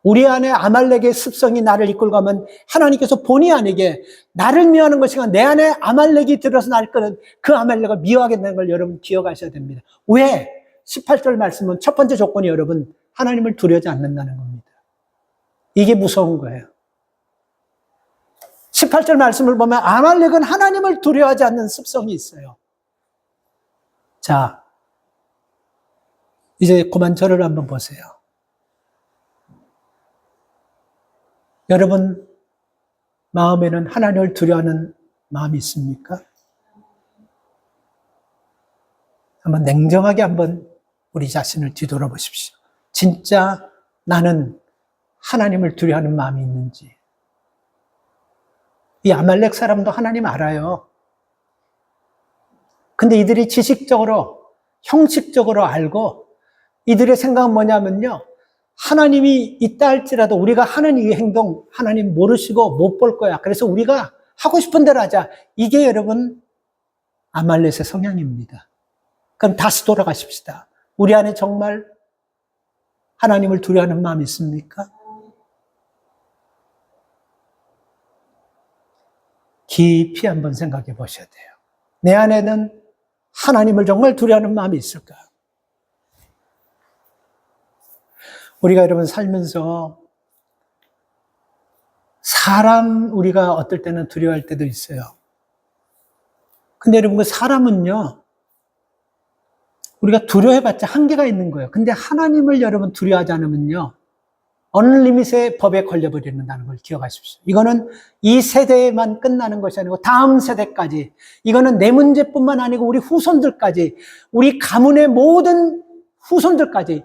우리 안에 아말렉의 습성이 나를 이끌고 가면 하나님께서 본의 아니게 나를 미워하는 것이 아니라 내 안에 아말렉이 들어서 나를 끄는 그 아말렉을 미워하게 되는 걸 여러분 기억하셔야 됩니다. 왜? 18절 말씀은 첫 번째 조건이 여러분 하나님을 두려워하지 않는다는 겁니다. 이게 무서운 거예요. 18절 말씀을 보면 아말렉은 하나님을 두려워하지 않는 습성이 있어요. 자, 이제 그만 저를 한번 보세요. 여러분 마음에는 하나님을 두려워하는 마음이 있습니까? 한번 냉정하게 한번 우리 자신을 뒤돌아보십시오. 진짜 나는 하나님을 두려워하는 마음이 있는지. 이 아말렉 사람도 하나님 알아요. 근데 이들이 지식적으로, 형식적으로 알고 이들의 생각은 뭐냐면요. 하나님이 있다 할지라도 우리가 하는 이 행동 하나님 모르시고 못 볼 거야. 그래서 우리가 하고 싶은 대로 하자. 이게 여러분 아말렉의 성향입니다. 그럼 다시 돌아가십시다. 우리 안에 정말 하나님을 두려워하는 마음이 있습니까? 깊이 한번 생각해 보셔야 돼요. 내 안에는 하나님을 정말 두려워하는 마음이 있을까? 우리가 여러분 살면서 사람 우리가 어떨 때는 두려워할 때도 있어요. 근데 여러분 그 사람은요, 우리가 두려워해봤자 한계가 있는 거예요. 근데 하나님을 여러분 두려워하지 않으면요, 언리밋의 법에 걸려버린다는 걸 기억하십시오. 이거는 이 세대에만 끝나는 것이 아니고 다음 세대까지, 이거는 내 문제뿐만 아니고 우리 후손들까지, 우리 가문의 모든 후손들까지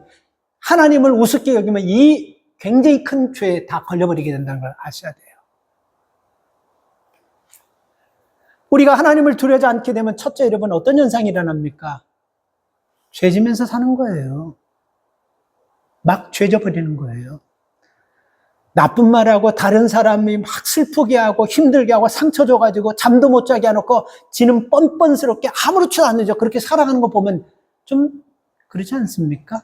하나님을 우습게 여기면 이 굉장히 큰 죄에 다 걸려버리게 된다는 걸 아셔야 돼요. 우리가 하나님을 두려워하지 않게 되면 첫째 여러분 어떤 현상이 일어납니까? 죄지면서 사는 거예요. 막 죄져버리는 거예요. 나쁜 말하고 다른 사람이 막 슬프게 하고 힘들게 하고 상처 줘가지고 잠도 못 자게 해놓고 지는 뻔뻔스럽게 아무렇지도 않으죠. 그렇게 살아가는 거 보면 좀 그러지 않습니까?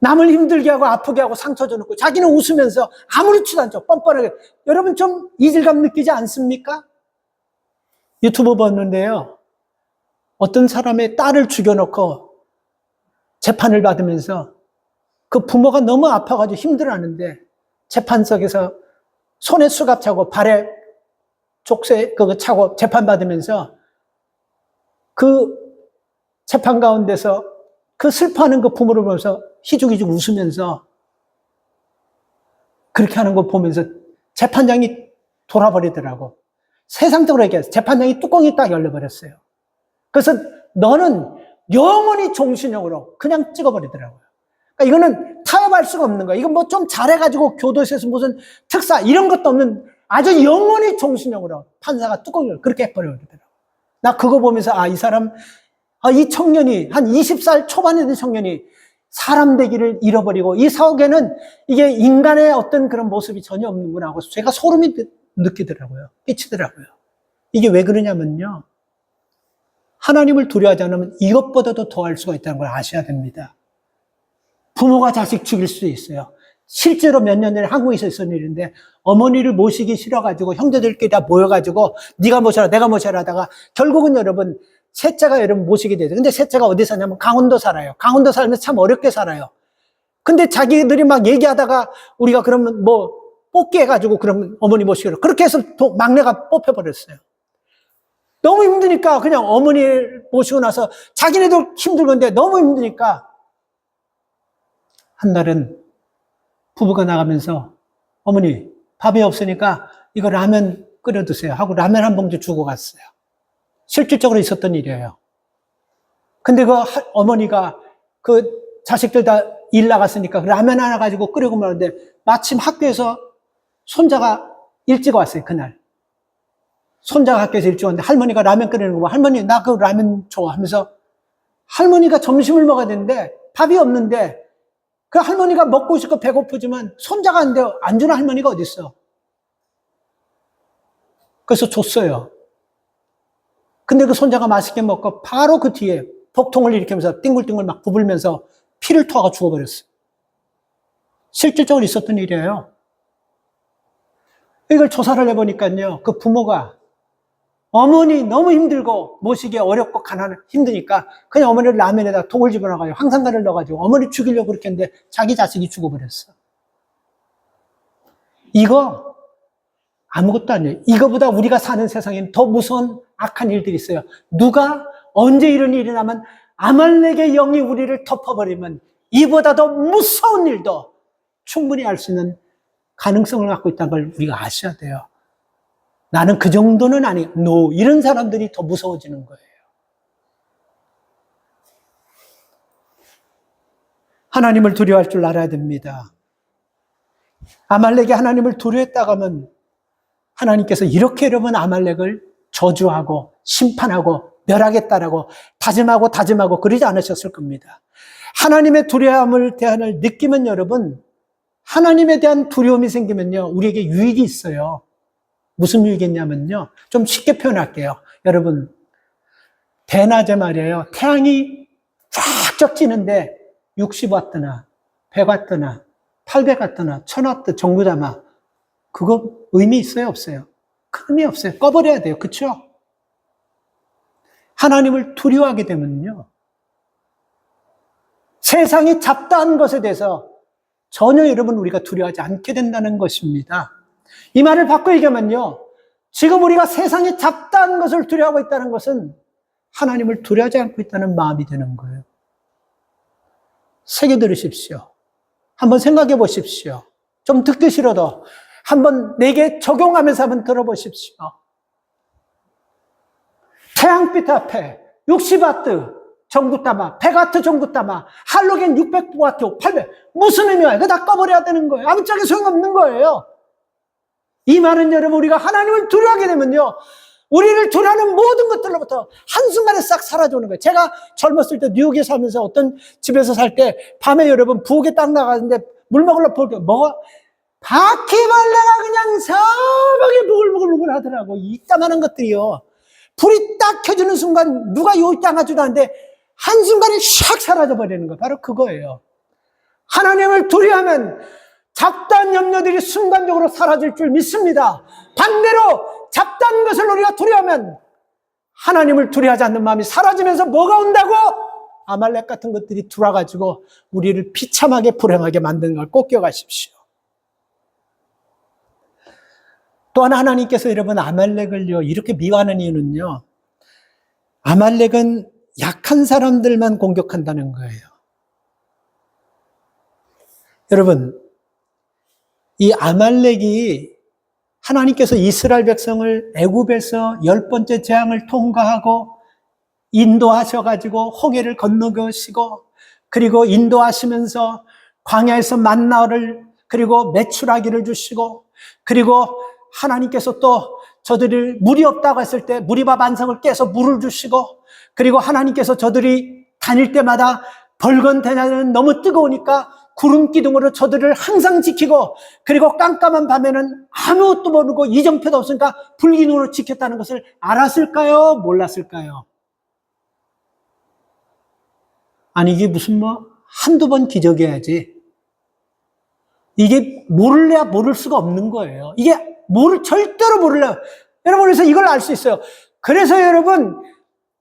남을 힘들게 하고 아프게 하고 상처 줘놓고 자기는 웃으면서 아무렇지도 않죠. 뻔뻔하게. 여러분 좀 이질감 느끼지 않습니까? 유튜브 봤는데요. 어떤 사람의 딸을 죽여놓고 재판을 받으면서 그 부모가 너무 아파가지고 힘들어하는데 재판석에서 손에 수갑 차고 발에 족쇄 그거 차고 재판받으면서 그 재판 가운데서 그 슬퍼하는 그 부모를 보면서 희죽희죽 웃으면서 그렇게 하는 거 보면서 재판장이 돌아버리더라고. 세상적으로 얘기해서 재판장이 뚜껑이 딱 열려버렸어요. 그래서 너는 영원히 종신형으로 그냥 찍어버리더라고요. 그러니까 이거는 타협할 수가 없는 거예요. 이건 뭐 좀 잘해가지고 교도소에서 무슨 특사 이런 것도 없는 아주 영원히 종신형으로 판사가 뚜껑을 그렇게 해버리더라고요. 나 그거 보면서 이 사람, 이 청년이 한 20살 초반에 된 청년이 사람 되기를 잃어버리고 이 사옥에는 이게 인간의 어떤 그런 모습이 전혀 없는구나 하고 제가 소름이 느끼더라고요. 끼치더라고요. 이게 왜 그러냐면요. 하나님을 두려워하지 않으면 이것보다도 더 할 수가 있다는 걸 아셔야 됩니다. 부모가 자식 죽일 수도 있어요. 실제로 몇 년 전에 한국에서 있었던 일인데 어머니를 모시기 싫어가지고 형제들끼리 다 모여가지고 네가 모셔라 내가 모셔라 하다가 결국은 여러분 셋째가 여러분 모시게 되죠. 근데 셋째가 어디 사냐면 강원도 살아요. 강원도 살면서 참 어렵게 살아요. 근데 자기들이 막 얘기하다가 우리가 그러면 뭐 뽑기 해가지고 그러면 어머니 모시기로 그렇게 해서 막내가 뽑혀버렸어요. 너무 힘드니까 그냥 어머니 모시고 나서 자기네도 힘들건데 너무 힘드니까 한 날은 부부가 나가면서 어머니 밥이 없으니까 이거 라면 끓여 드세요 하고 라면 한 봉지 주고 갔어요. 실질적으로 있었던 일이에요. 근데 그 어머니가 그 자식들 다 일 나갔으니까 라면 하나 가지고 끓이고 말았는데 마침 학교에서 손자가 일찍 왔어요. 그날 손자가 학교에서 일찍 왔는데 할머니가 라면 끓이는 거 봐. 할머니 나 그 라면 줘 하면서 할머니가 점심을 먹어야 되는데 밥이 없는데 그 할머니가 먹고 싶고 배고프지만 손자가 안 주는 할머니가 어디 있어. 그래서 줬어요. 근데 그 손자가 맛있게 먹고 바로 그 뒤에 복통을 일으키면서 띵글띵글 막 부불면서 피를 토하고 죽어버렸어요. 실질적으로 있었던 일이에요. 이걸 조사를 해보니까요. 그 부모가 어머니 너무 힘들고 모시기 어렵고 힘드니까 그냥 어머니를 라면에다 독을 집어넣어가지고 황산가를 넣어가지고 어머니 죽이려고 그렇게 했는데 자기 자식이 죽어버렸어. 이거 아무것도 아니에요. 이거보다 우리가 사는 세상엔 더 무서운 악한 일들이 있어요. 누가 언제 이런 일이 나면 아말렉의 영이 우리를 덮어버리면 이보다 더 무서운 일도 충분히 알 수 있는 가능성을 갖고 있다는 걸 우리가 아셔야 돼요. 나는 그 정도는 아니, 이런 사람들이 더 무서워지는 거예요. 하나님을 두려워할 줄 알아야 됩니다. 아말렉이 하나님을 두려워했다고 하면 하나님께서 이렇게 여러분 아말렉을 저주하고 심판하고 멸하겠다라고 다짐하고 그러지 않으셨을 겁니다. 하나님의 두려움을 대하는 느끼면 여러분 하나님에 대한 두려움이 생기면요 우리에게 유익이 있어요. 무슨 유익이 있냐면요 좀 쉽게 표현할게요. 여러분 대낮에 말이에요 태양이 쫙쫙 찌는데 60와트나 100와트나 800와트나 1000와트 전구담아 그거 의미 있어요 없어요? 큰 의미 없어요. 꺼버려야 돼요. 그렇죠? 하나님을 두려워하게 되면요 세상이 잡다한 것에 대해서 전혀 여러분 우리가 두려워하지 않게 된다는 것입니다. 이 말을 바꿔 얘기하면요 지금 우리가 세상이 잡다한 것을 두려워하고 있다는 것은 하나님을 두려워하지 않고 있다는 마음이 되는 거예요. 새겨 들으십시오. 한번 생각해 보십시오. 좀 듣기 싫어도 한번 내게 적용하면서 한번 들어보십시오. 태양빛 앞에 60와트 전구담아, 100와트 전구담아, 할로겐 600와트, 800 무슨 의미야? 이거 다 꺼버려야 되는 거예요. 아무짝에 소용없는 거예요. 이 말은 여러분 우리가 하나님을 두려워하게 되면요 우리를 두려워하는 모든 것들로부터 한순간에 싹 사라져오는 거예요. 제가 젊었을 때 뉴욕에 살면서 어떤 집에서 살 때 밤에 여러분 부엌에 딱 나가는데 물 먹으러 볼게요. 뭐가? 바퀴벌레가 그냥 사방에 부글부글 하더라고. 이따만한 것들이요. 불이 딱 켜지는 순간 누가 요 땅하지도 않는데 한순간에 샥 사라져버리는 거 바로 그거예요. 하나님을 두려워하면 잡다한 염려들이 순간적으로 사라질 줄 믿습니다. 반대로 잡다한 것을 우리가 두려워하면 하나님을 두려워하지 않는 마음이 사라지면서 뭐가 온다고? 아말렉 같은 것들이 들어와가지고 우리를 비참하게 불행하게 만드는 걸 꼭 기억하십시오. 또 하나 하나님께서 여러분 아말렉을요 이렇게 미워하는 이유는요 아말렉은 약한 사람들만 공격한다는 거예요. 여러분 이 아말렉이 하나님께서 이스라엘 백성을 애굽에서 10번째 재앙을 통과하고 인도하셔가지고 홍해를 건너가시고, 그리고 인도하시면서 광야에서 만나를, 그리고 메추라기를 주시고, 그리고 하나님께서 또 저들을 물이 없다고 했을 때 무리바 반석을 깨서 물을 주시고, 그리고 하나님께서 저들이 다닐 때마다 벌건 대낮에는 너무 뜨거우니까 구름 기둥으로 저들을 항상 지키고, 그리고 깜깜한 밤에는 아무것도 모르고 이정표도 없으니까 불기둥으로 지켰다는 것을 알았을까요? 몰랐을까요? 아니, 이게 무슨 한두 번 기적이어야지. 이게 모를래야 모를 수가 없는 거예요. 이게 절대로 모를래요. 여러분, 그래서 이걸 알 수 있어요. 그래서 여러분,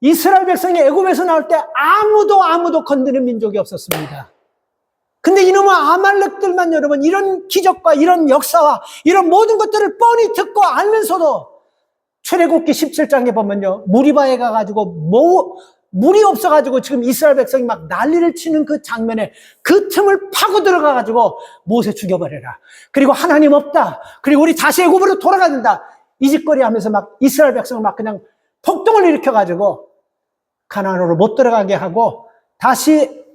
이스라엘 백성이 애굽에서 나올 때 아무도 건드는 민족이 없었습니다. 근데 이놈의 아말렉들만 여러분, 이런 기적과 이런 역사와 이런 모든 것들을 뻔히 듣고 알면서도 출애굽기 17장에 보면요, 무리바에 가가지고 물이 없어가지고 지금 이스라엘 백성이 막 난리를 치는 그 장면에 그 틈을 파고 들어가가지고 모세 죽여버려라. 그리고 하나님 없다. 그리고 우리 다시 애굽으로 돌아가야 된다. 이 짓거리 하면서 막 이스라엘 백성을 막 그냥 폭동을 일으켜가지고 가나안으로 못 들어가게 하고 다시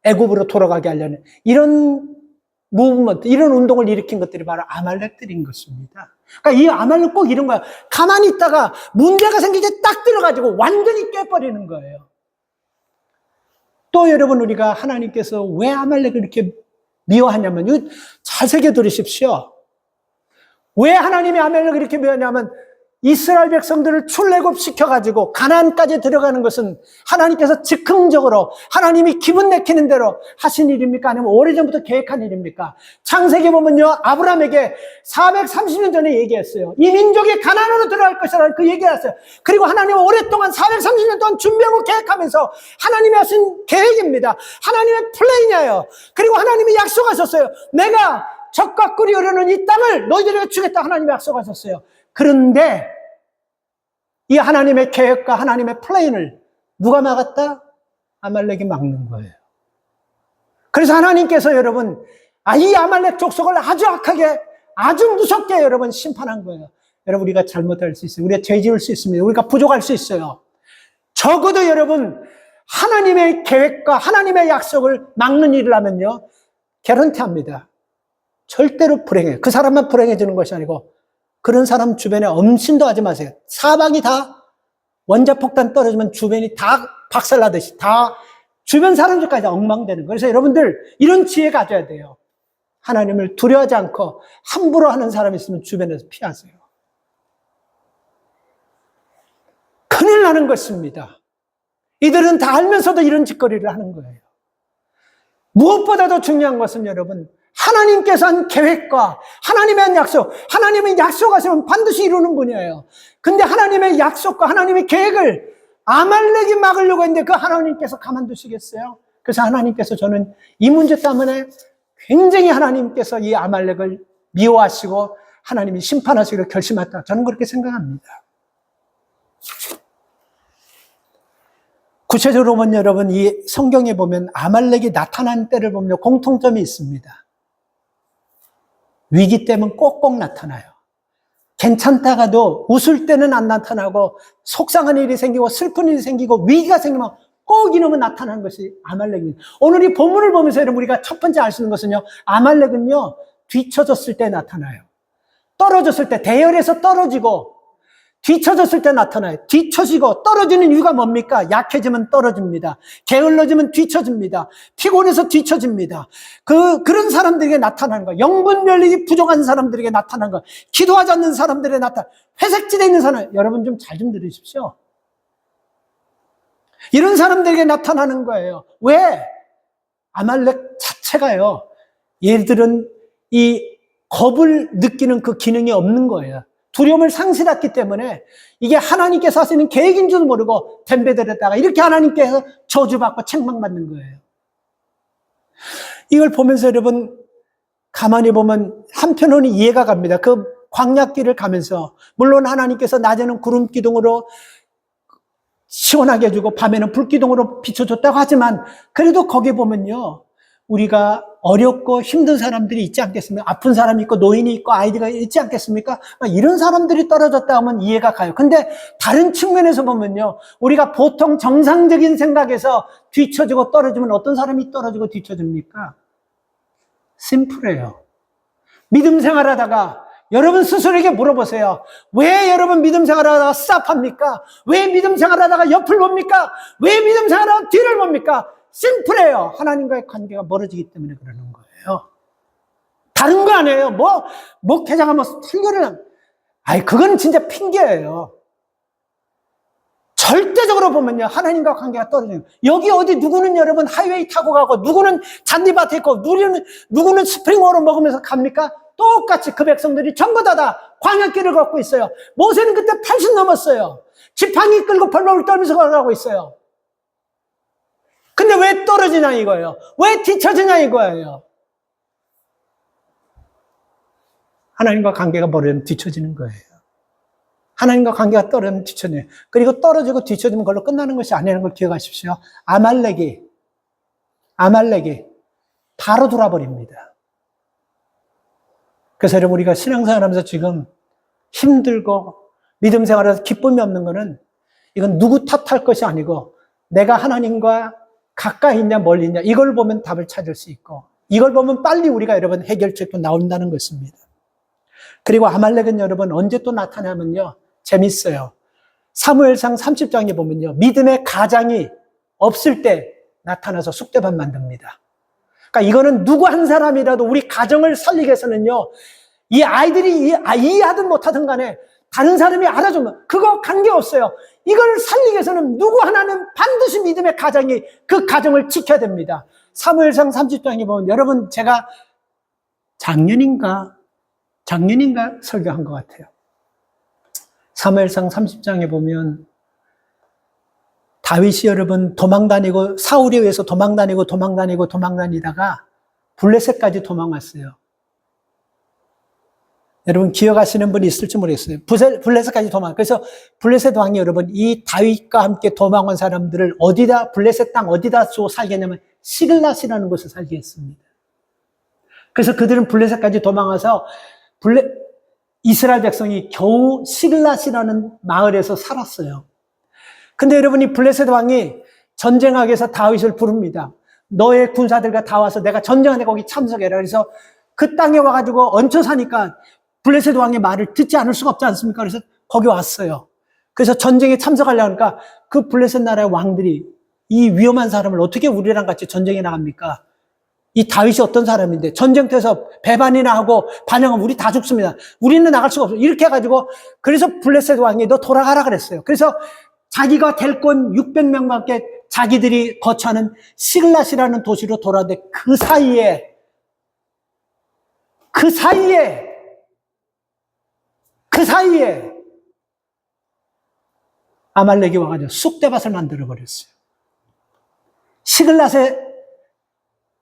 애굽으로 돌아가게 하려는 이런 무브먼트, 이런 운동을 일으킨 것들이 바로 아말렉들인 것입니다. 그러니까 이 아말렉 꼭 이런 거야. 가만히 있다가 문제가 생기게 딱 들어가지고 완전히 깨버리는 거예요. 또 여러분, 우리가 하나님께서 왜 아말렉을 이렇게 미워하냐면, 이거 잘 새겨 들으십시오. 왜 하나님이 아말렉을 이렇게 미워하냐면, 이스라엘 백성들을 출애굽시켜가지고 가나안까지 들어가는 것은 하나님께서 즉흥적으로 하나님이 기분 내키는 대로 하신 일입니까? 아니면 오래전부터 계획한 일입니까? 창세기 보면요, 아브라함에게 430년 전에 얘기했어요. 이 민족이 가나안으로 들어갈 것이라는 그 얘기를 했어요. 그리고 하나님은 오랫동안 430년 동안 준비하고 계획하면서 하나님이 하신 계획입니다. 하나님의 플랜이에요. 그리고 하나님이 약속하셨어요. 내가 적과 꿀이 흐르는 이 땅을 너희들에게 주겠다, 하나님이 약속하셨어요. 그런데 이 하나님의 계획과 하나님의 플랜을 누가 막았다? 아말렉이 막는 거예요. 그래서 하나님께서 여러분, 이 아말렉 족속을 아주 악하게, 아주 무섭게 여러분 심판한 거예요. 여러분, 우리가 잘못할 수 있어요. 우리가 죄 지을 수 있습니다. 우리가 부족할 수 있어요. 적어도 여러분, 하나님의 계획과 하나님의 약속을 막는 일을 하면요, 개런티합니다. 절대로 불행해요. 그 사람만 불행해지는 것이 아니고 그런 사람 주변에 엄신도 하지 마세요. 사방이 다 원자폭탄 떨어지면 주변이 다 박살나듯이 다 주변 사람들까지 엉망되는 거예요. 그래서 여러분들 이런 지혜 가져야 돼요. 하나님을 두려워하지 않고 함부로 하는 사람이 있으면 주변에서 피하세요. 큰일 나는 것입니다. 이들은 다 알면서도 이런 짓거리를 하는 거예요. 무엇보다도 중요한 것은 여러분, 하나님께서 한 계획과 하나님의 한 약속, 하나님의 약속하시면 반드시 이루는 분이에요. 근데 하나님의 약속과 하나님의 계획을 아말렉이 막으려고 했는데 그 하나님께서 가만두시겠어요? 그래서 하나님께서, 저는 이 문제 때문에 굉장히 하나님께서 이 아말렉을 미워하시고 하나님이 심판하시기로 결심했다, 저는 그렇게 생각합니다. 구체적으로 보면 여러분, 이 성경에 보면 아말렉이 나타난 때를 보면 공통점이 있습니다. 위기 때면 꼭꼭 나타나요. 괜찮다가도 웃을 때는 안 나타나고 속상한 일이 생기고 슬픈 일이 생기고 위기가 생기면 꼭 이놈은 나타나는 것이 아말렉입니다. 오늘 이 본문을 보면서 여러분, 우리가 첫 번째 알 수 있는 것은요, 아말렉은요, 뒤쳐졌을 때 나타나요. 떨어졌을 때, 대열에서 떨어지고 뒤쳐졌을 때 나타나요. 뒤처지고 떨어지는 이유가 뭡니까? 약해지면 떨어집니다. 게을러지면 뒤처집니다. 피곤해서 뒤처집니다. 그런 사람들에게 나타나는 거예요. 영분별력이 부족한 사람들에게 나타나는 거예요. 기도하지 않는 사람들에게 회색지대에 있는 사람, 여러분 좀 잘 좀 들으십시오. 이런 사람들에게 나타나는 거예요. 왜? 아말렉 자체가요, 얘들은 이 겁을 느끼는 그 기능이 없는 거예요. 두려움을 상실했기 때문에 이게 하나님께서 하시는 계획인 줄 모르고 덤벼들었다가 이렇게 하나님께서 저주받고 책망받는 거예요. 이걸 보면서 여러분, 가만히 보면 한편으로는 이해가 갑니다. 그 광야길을 가면서 물론 하나님께서 낮에는 구름 기둥으로 시원하게 해주고 밤에는 불 기둥으로 비춰줬다고 하지만, 그래도 거기 보면요, 우리가 어렵고 힘든 사람들이 있지 않겠습니까? 아픈 사람이 있고 노인이 있고 아이디가 있지 않겠습니까? 이런 사람들이 떨어졌다 하면 이해가 가요. 근데 다른 측면에서 보면요, 우리가 보통 정상적인 생각에서 뒤처지고 떨어지면 어떤 사람이 떨어지고 뒤처집니까? 심플해요. 믿음 생활하다가 여러분 스스로에게 물어보세요. 왜 여러분 믿음 생활하다가 스탑합니까? 왜 믿음 생활하다가 옆을 봅니까? 왜 믿음 생활하다가 뒤를 봅니까? 심플해요. 하나님과의 관계가 멀어지기 때문에 그러는 거예요. 다른 거 아니에요. 목회자가 설교를 그건 진짜 핑계예요. 절대적으로 보면요, 하나님과 관계가 떨어져요. 여기 어디 누구는 여러분 하이웨이 타고 가고, 누구는 잔디밭에 있고, 누구는 스프링워터 먹으면서 갑니까? 똑같이 그 백성들이 전부 다 광야길을 걷고 있어요. 모세는 그때 80 넘었어요. 지팡이 끌고 벌벌 떨면서 걸어가고 있어요. 근데 왜 떨어지냐 이거예요. 왜 뒤처지냐 이거예요. 하나님과 관계가 멀어지면 뒤처지는 거예요. 하나님과 관계가 떨어지면 뒤처져요. 그리고 떨어지고 뒤처지면 그걸로 끝나는 것이 아니라는 걸 기억하십시오. 아말렉이 바로 돌아버립니다. 그래서 여러분, 우리가 신앙생활하면서 지금 힘들고 믿음 생활에서 기쁨이 없는 거는, 이건 누구 탓할 것이 아니고 내가 하나님과 가까이 있냐 멀리 있냐, 이걸 보면 답을 찾을 수 있고, 이걸 보면 빨리 우리가 여러분 해결책도 나온다는 것입니다. 그리고 아말렉은 여러분 언제 또 나타나면요, 재밌어요. 사무엘상 30장에 보면요, 믿음의 가장이 없을 때 나타나서 쑥대밭 만듭니다. 그러니까 이거는 누구 한 사람이라도 우리 가정을 살리기 위해서는요, 이 아이들이 이해하든 못하든 간에 다른 사람이 알아주면 그거 관계없어요. 이걸 살리기 위해서는 누구 하나는 반드시 믿음의 가장이 그 가정을 지켜야 됩니다. 사무엘상 30장에 보면, 여러분 제가 작년인가 설교한 것 같아요. 사무엘상 30장에 보면 다윗이 여러분 도망다니고, 사울에 의해서 도망다니다가 블레셋까지 도망왔어요. 여러분 기억하시는 분이 있을지 모르겠어요. 블레셋까지 그래서 블레셋 왕이 여러분 이 다윗과 함께 도망온 사람들을 블레셋 땅 어디다 살게 했냐면 시글랏이라는 곳에 살게 했습니다. 그래서 그들은 블레셋까지 도망와서 이스라엘 백성이 겨우 시글랏이라는 마을에서 살았어요. 근데 여러분이 블레셋 왕이 전쟁하기 위해서 다윗을 부릅니다. 너의 군사들과 다 와서 내가 전쟁하는데 거기 참석해라. 그래서 그 땅에 와가지고 얹혀 사니까 블레셋 왕의 말을 듣지 않을 수가 없지 않습니까? 그래서 거기 왔어요. 그래서 전쟁에 참석하려고 하니까 그 블레셋 나라의 왕들이 이 위험한 사람을 어떻게 우리랑 같이 전쟁에 나갑니까? 이 다윗이 어떤 사람인데 전쟁터에서 배반이나 하고 반영하면 우리 다 죽습니다. 우리는 나갈 수가 없어요. 이렇게 해가지고 그래서 블레셋 왕이 너 돌아가라 그랬어요. 그래서 자기가 될 건 600명밖에 자기들이 거처하는 시글랏이라는 도시로 돌아왔는데 그 사이에 아말렉이 와가지고 쑥대밭을 만들어버렸어요. 시글랏에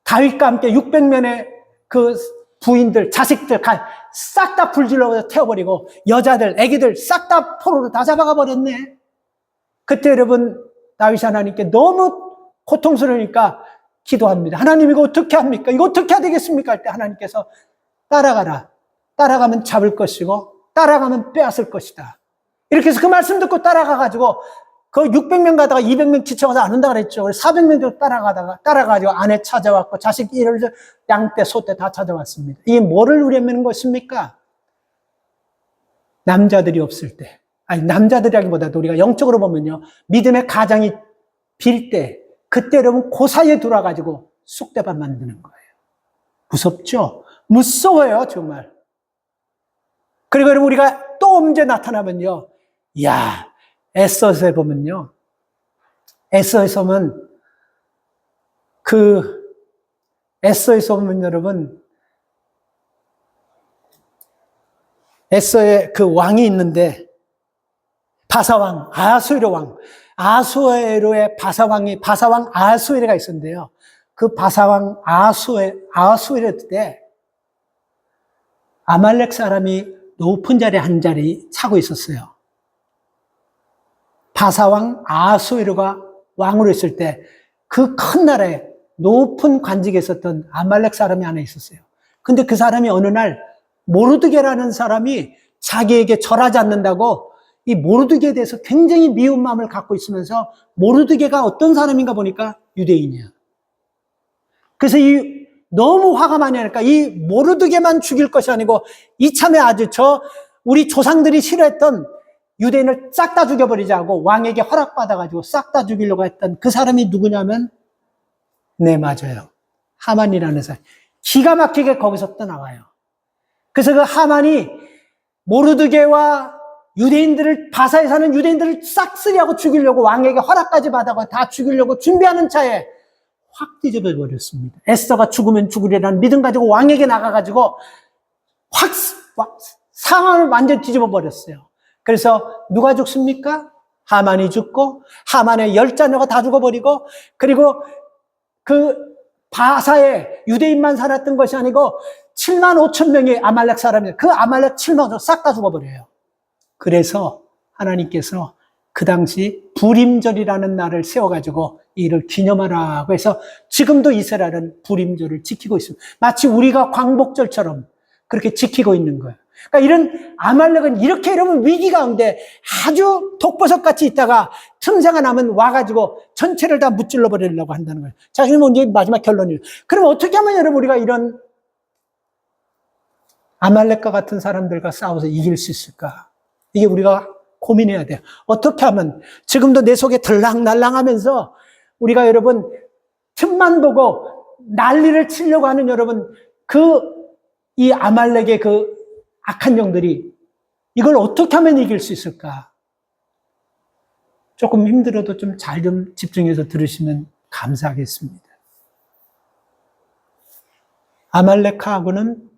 다윗과 함께 600명의 그 부인들, 자식들 싹 다 불질러 태워버리고 여자들, 애기들 싹 다 포로로 다 잡아가 버렸네. 그때 여러분 다윗이 하나님께 너무 고통스러우니까 기도합니다. 하나님 이거 어떻게 합니까? 이거 어떻게 해야 되겠습니까? 할 때 하나님께서 따라가라. 따라가면 잡을 것이고 따라가면 빼앗을 것이다. 이렇게 해서 그 말씀 듣고 따라가가지고 그 600명 가다가 200명 지쳐가서 안 온다 그랬죠. 그래서 400명 따라가가지고 아내 찾아왔고 자식 이를 양떼, 소떼 다 찾아왔습니다. 이게 뭐를 우려내는 것입니까? 남자들이 없을 때, 남자들이라기보다도 우리가 영적으로 보면요, 믿음의 가장이 빌 때, 그때 여러분 그 사이에 들어와가지고 쑥대밭 만드는 거예요. 무섭죠? 무서워요, 정말. 그리고 여러분 우리가 또 언제 나타나면요, 에서에 보면요, 에서에서 보면 여러분, 에서에 그 왕이 있는데, 바사왕, 아하수에로 왕, 아하수에로의 바사왕 아하수에로가 있었는데요. 그 바사왕 아하수에로 때, 아말렉 사람이 높은 자리에 한 자리 차고 있었어요. 바사왕 아하수에로가 왕으로 있을 때 그 큰 나라에 높은 관직에 있었던 아말렉 사람이 하나 있었어요. 근데 그 사람이 어느 날 모르드게라는 사람이 자기에게 절하지 않는다고 이 모르드게에 대해서 굉장히 미운 마음을 갖고 있으면서 모르드게가 어떤 사람인가 보니까 유대인이야. 그래서 너무 화가 많이 나니까 이 모르드게만 죽일 것이 아니고 이참에 아주 우리 조상들이 싫어했던 유대인을 싹 다 죽여버리자고 왕에게 허락받아가지고 싹 다 죽이려고 했던 그 사람이 누구냐면 네, 맞아요. 하만이라는 사람. 기가 막히게 거기서 떠나와요. 그래서 그 하만이 모르드게와 유대인들을, 바사에 사는 유대인들을 싹쓸이하고 죽이려고 왕에게 허락까지 받아가 다 죽이려고 준비하는 차에 확 뒤집어 버렸습니다. 에스더가 죽으면 죽으리라는 믿음 가지고 왕에게 나가가지고 확 상황을 완전히 뒤집어 버렸어요. 그래서 누가 죽습니까? 하만이 죽고 하만의 10자녀가 다 죽어버리고, 그리고 그 바사에 유대인만 살았던 것이 아니고 7만 5천 명의 아말렉 사람이, 그 아말렉 7만 5천 싹 다 죽어버려요. 그래서 하나님께서 그 당시 부림절이라는 날을 세워가지고 이를 기념하라고 해서 지금도 이스라엘은 부림절을 지키고 있습니다. 마치 우리가 광복절처럼 그렇게 지키고 있는 거예요. 그러니까 이런 아말렉은 이렇게 이러면 위기 가운데 아주 독버섯같이 있다가 틈새가 나면 와가지고 전체를 다 무찔러 버리려고 한다는 거예요. 자, 그러면 이제 마지막 결론이에요. 그럼 어떻게 하면 여러분 우리가 이런 아말렉과 같은 사람들과 싸워서 이길 수 있을까? 이게 우리가 고민해야 돼요. 어떻게 하면, 지금도 내 속에 들랑날랑하면서 우리가 여러분 틈만 보고 난리를 치려고 하는 여러분, 이 아말렉의 그 악한 영들이 이걸 어떻게 하면 이길 수 있을까? 조금 힘들어도 좀 잘 좀 집중해서 들으시면 감사하겠습니다. 아말렉하고는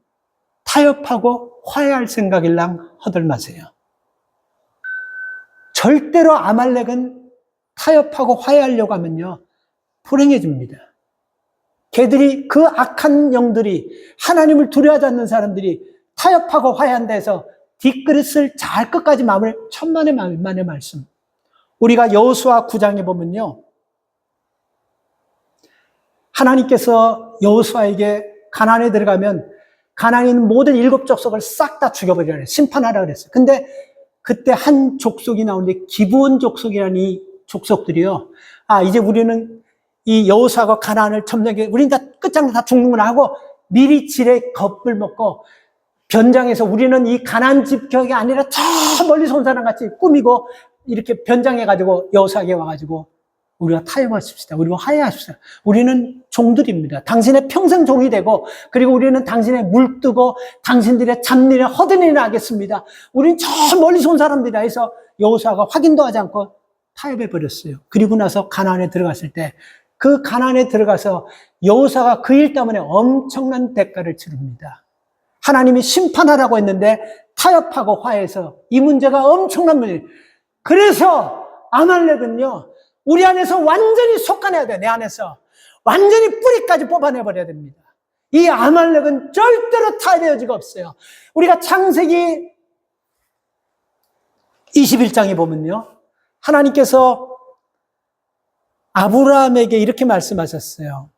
타협하고 화해할 생각일랑 허들마세요. 절대로 아말렉은 타협하고 화해하려고 하면요, 불행해집니다. 걔들이, 그 악한 영들이, 하나님을 두려워하지 않는 사람들이 타협하고 화해한다 해서 뒷그릇을 잘 끝까지 마무리, 천만의 만의 말씀. 우리가 여호수아 9장에 보면요, 하나님께서 여호수아에게 가나안에 들어가면 가나안에 있는 모든 7 족속을 싹 다 죽여버리라 그랬어요. 심판하라 그랬어요. 근데 그때 한 족속이 나오는데 기브온 족속이라는 이 족속들이요, 이제 우리는 이 여호수아가 가나안을 점령해, 우리는 다 끝장내 다 죽는구나 하고 미리 지레 겁을 먹고 변장해서 우리는 이 가나안 집격이 아니라 저 멀리서 온 사람 같이 꾸미고 이렇게 변장해가지고 여호수아에게 와가지고 우리가 타협하십시다. 우리가 화해하십시다. 우리는 종들입니다. 당신의 평생 종이 되고, 그리고 우리는 당신의 물뜨고 당신들의 잡일에 허든일을 하겠습니다. 우리는 저 멀리서 온 사람들이다 해서 여호수아가 확인도 하지 않고 타협해버렸어요. 그리고 나서 가나안에 들어갔을 때, 그 가나안에 들어가서 여호수아가 그 일 때문에 엄청난 대가를 치릅니다. 하나님이 심판하라고 했는데 타협하고 화해해서 이 문제가 엄청난 문제예요. 그래서 아말렉은요, 우리 안에서 완전히 속아내야 돼요. 내 안에서 완전히 뿌리까지 뽑아내버려야 됩니다. 이 아말렉은 절대로 타협의 여지가 없어요. 우리가 창세기 21장에 보면요, 하나님께서 아브라함에게 이렇게 말씀하셨어요.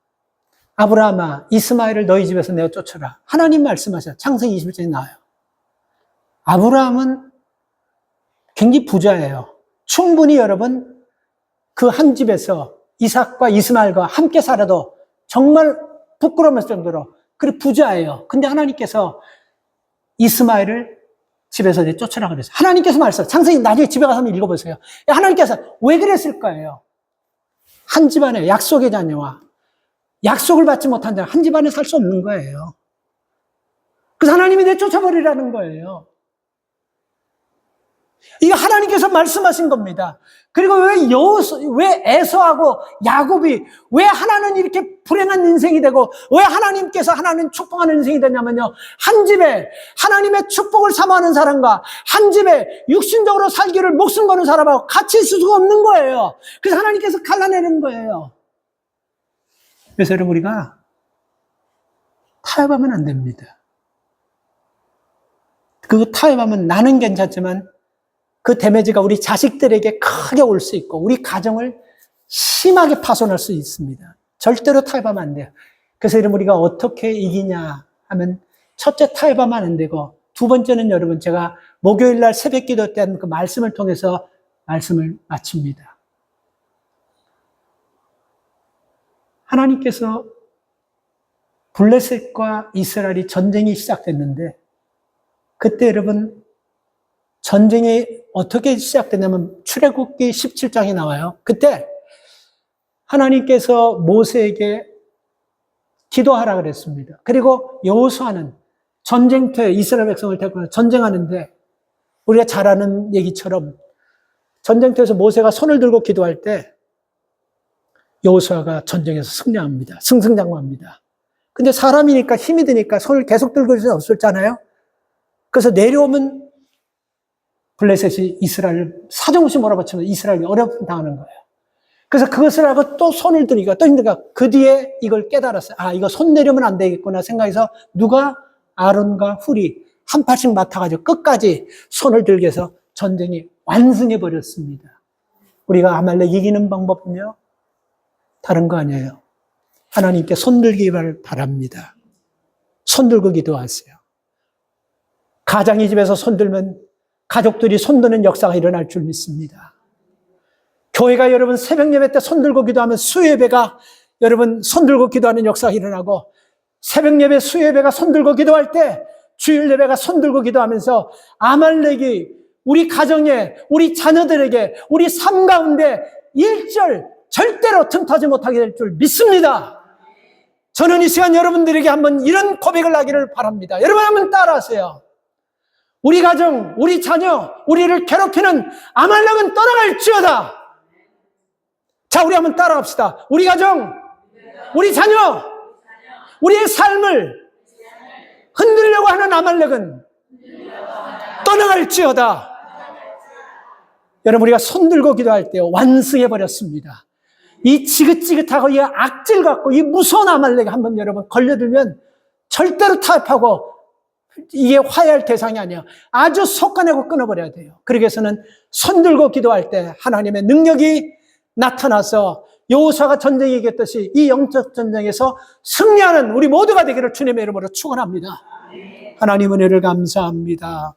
아브라함아, 이스마엘을 너희 집에서 내어 쫓아라. 하나님 말씀하셨어요. 창세기 21장에 나와요. 아브라함은 굉장히 부자예요. 충분히 여러분 그 한 집에서 이삭과 이스마엘과 함께 살아도 정말 부끄러울 정도로 그렇게 부자예요. 근데 하나님께서 이스마엘을 집에서 쫓아라 그랬어요. 하나님께서 말했어요. 창세기 나중에 집에 가서 한번 읽어보세요. 하나님께서 왜 그랬을 거예요? 한 집안에 약속의 자녀와 약속을 받지 못한 자는 한 집안에 살 수 없는 거예요. 그래서 하나님이 내쫓아버리라는 거예요. 이거 하나님께서 말씀하신 겁니다. 그리고 왜 에서하고 야곱이, 왜 하나는 이렇게 불행한 인생이 되고, 왜 하나는 축복하는 인생이 되냐면요, 한 집에 하나님의 축복을 사모하는 사람과 한 집에 육신적으로 살기를 목숨 거는 사람하고 같이 있을 수가 없는 거예요. 그래서 하나님께서 갈라내는 거예요. 그래서 여러분, 우리가 타협하면 안 됩니다. 그 타협하면 나는 괜찮지만 그 데미지가 우리 자식들에게 크게 올 수 있고 우리 가정을 심하게 파손할 수 있습니다. 절대로 타협하면 안 돼요. 그래서 여러분 우리가 어떻게 이기냐 하면 첫째 타협하면 안 되고 두 번째는 여러분 제가 목요일 날 새벽 기도 때 한 그 말씀을 통해서 말씀을 마칩니다. 하나님께서 블레셋과 이스라엘이 전쟁이 시작됐는데 그때 여러분 전쟁이 어떻게 시작됐냐면 출애굽기 17장에 나와요. 그때 하나님께서 모세에게 기도하라 그랬습니다. 그리고 여호수아는 전쟁터에 이스라엘 백성을 데리고 전쟁하는데 우리가 잘 아는 얘기처럼 전쟁터에서 모세가 손을 들고 기도할 때 여호수아가 전쟁에서 승리합니다. 승승장구합니다. 근데 사람이니까 힘이 드니까 손을 계속 들고 있을 수 없었잖아요. 그래서 내려오면 블레셋이 이스라엘 사정없이 몰아붙이면 이스라엘이 어려움 당하는 거예요. 그래서 그것을 알고 또 손을 들이니까 또 힘드니까 그 뒤에 이걸 깨달았어요. 아, 이거 손 내려면 안 되겠구나 생각해서 누가 아론과 훌이 한 팔씩 맡아가지고 끝까지 손을 들게 해서 전쟁이 완승해 버렸습니다. 우리가 아말렉 이기는 방법은요, 다른 거 아니에요. 하나님께 손 들기를 바랍니다. 손 들고 기도하세요. 가장이 집에서 손 들면 가족들이 손 드는 역사가 일어날 줄 믿습니다. 교회가 여러분 새벽 예배 때 손 들고 기도하면 수예배가 여러분 손 들고 기도하는 역사가 일어나고 새벽 예배 수예배가 손 들고 기도할 때 주일 예배가 손 들고 기도하면서 아말렉이 우리 가정에 우리 자녀들에게 우리 삶 가운데 일절 절대로 틈타지 못하게 될 줄 믿습니다. 저는 이 시간 여러분들에게 한번 이런 고백을 하기를 바랍니다. 여러분 한번 따라하세요. 우리 가정, 우리 자녀, 우리를 괴롭히는 아말렉은 떠나갈지어다. 자, 우리 한번 따라합시다. 우리 가정, 우리 자녀, 우리의 삶을 흔들려고 하는 아말렉은 떠나갈지어다. 여러분, 우리가 손 들고 기도할 때 완승해버렸습니다. 이 지긋지긋하고 이 악질 같고 이 무서운 아말렉에 한번 여러분 걸려들면 절대로 타협하고 이게 화해할 대상이 아니에요. 아주 속아내고 끊어버려야 돼요. 그러기 위해서는 손 들고 기도할 때 하나님의 능력이 나타나서 여호수아가 전쟁에 이겼듯이 이 영적 전쟁에서 승리하는 우리 모두가 되기를 주님의 이름으로 축원합니다. 하나님 은혜를 감사합니다.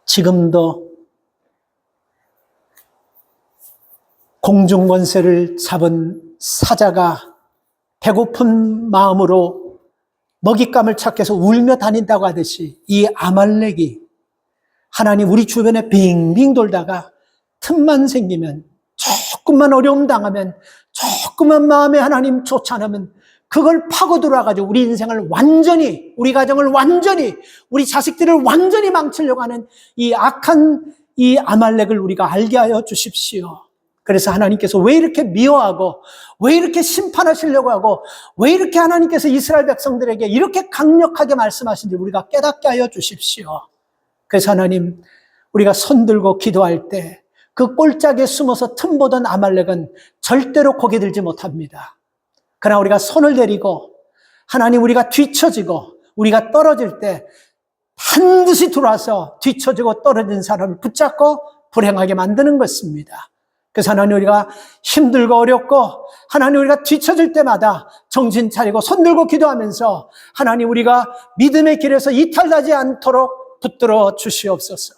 지금도 공중권세를 잡은 사자가 배고픈 마음으로 먹잇감을 찾기 위해서 울며 다닌다고 하듯이 이 아말렉이 하나님 우리 주변에 빙빙 돌다가 틈만 생기면 조금만 어려움 당하면 조금만 마음에 하나님 좋지 않으면 그걸 파고 들어와가지고 우리 인생을 완전히 우리 가정을 완전히 우리 자식들을 완전히 망치려고 하는 이 악한 이 아말렉을 우리가 알게 하여 주십시오. 그래서 하나님께서 왜 이렇게 미워하고 왜 이렇게 심판하시려고 하고 왜 이렇게 하나님께서 이스라엘 백성들에게 이렇게 강력하게 말씀하신지 우리가 깨닫게 하여 주십시오. 그래서 하나님 우리가 손 들고 기도할 때 그 꼴짝에 숨어서 틈보던 아말렉은 절대로 고개 들지 못합니다. 그러나 우리가 손을 내리고 하나님 우리가 뒤처지고 우리가 떨어질 때 반드시 들어와서 뒤처지고 떨어진 사람을 붙잡고 불행하게 만드는 것입니다. 그래서 하나님 우리가 힘들고 어렵고 하나님 우리가 뒤처질 때마다 정신 차리고 손 들고 기도하면서 하나님 우리가 믿음의 길에서 이탈하지 않도록 붙들어 주시옵소서.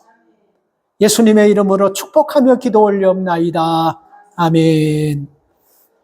예수님의 이름으로 축복하며 기도 올리옵나이다. 아멘.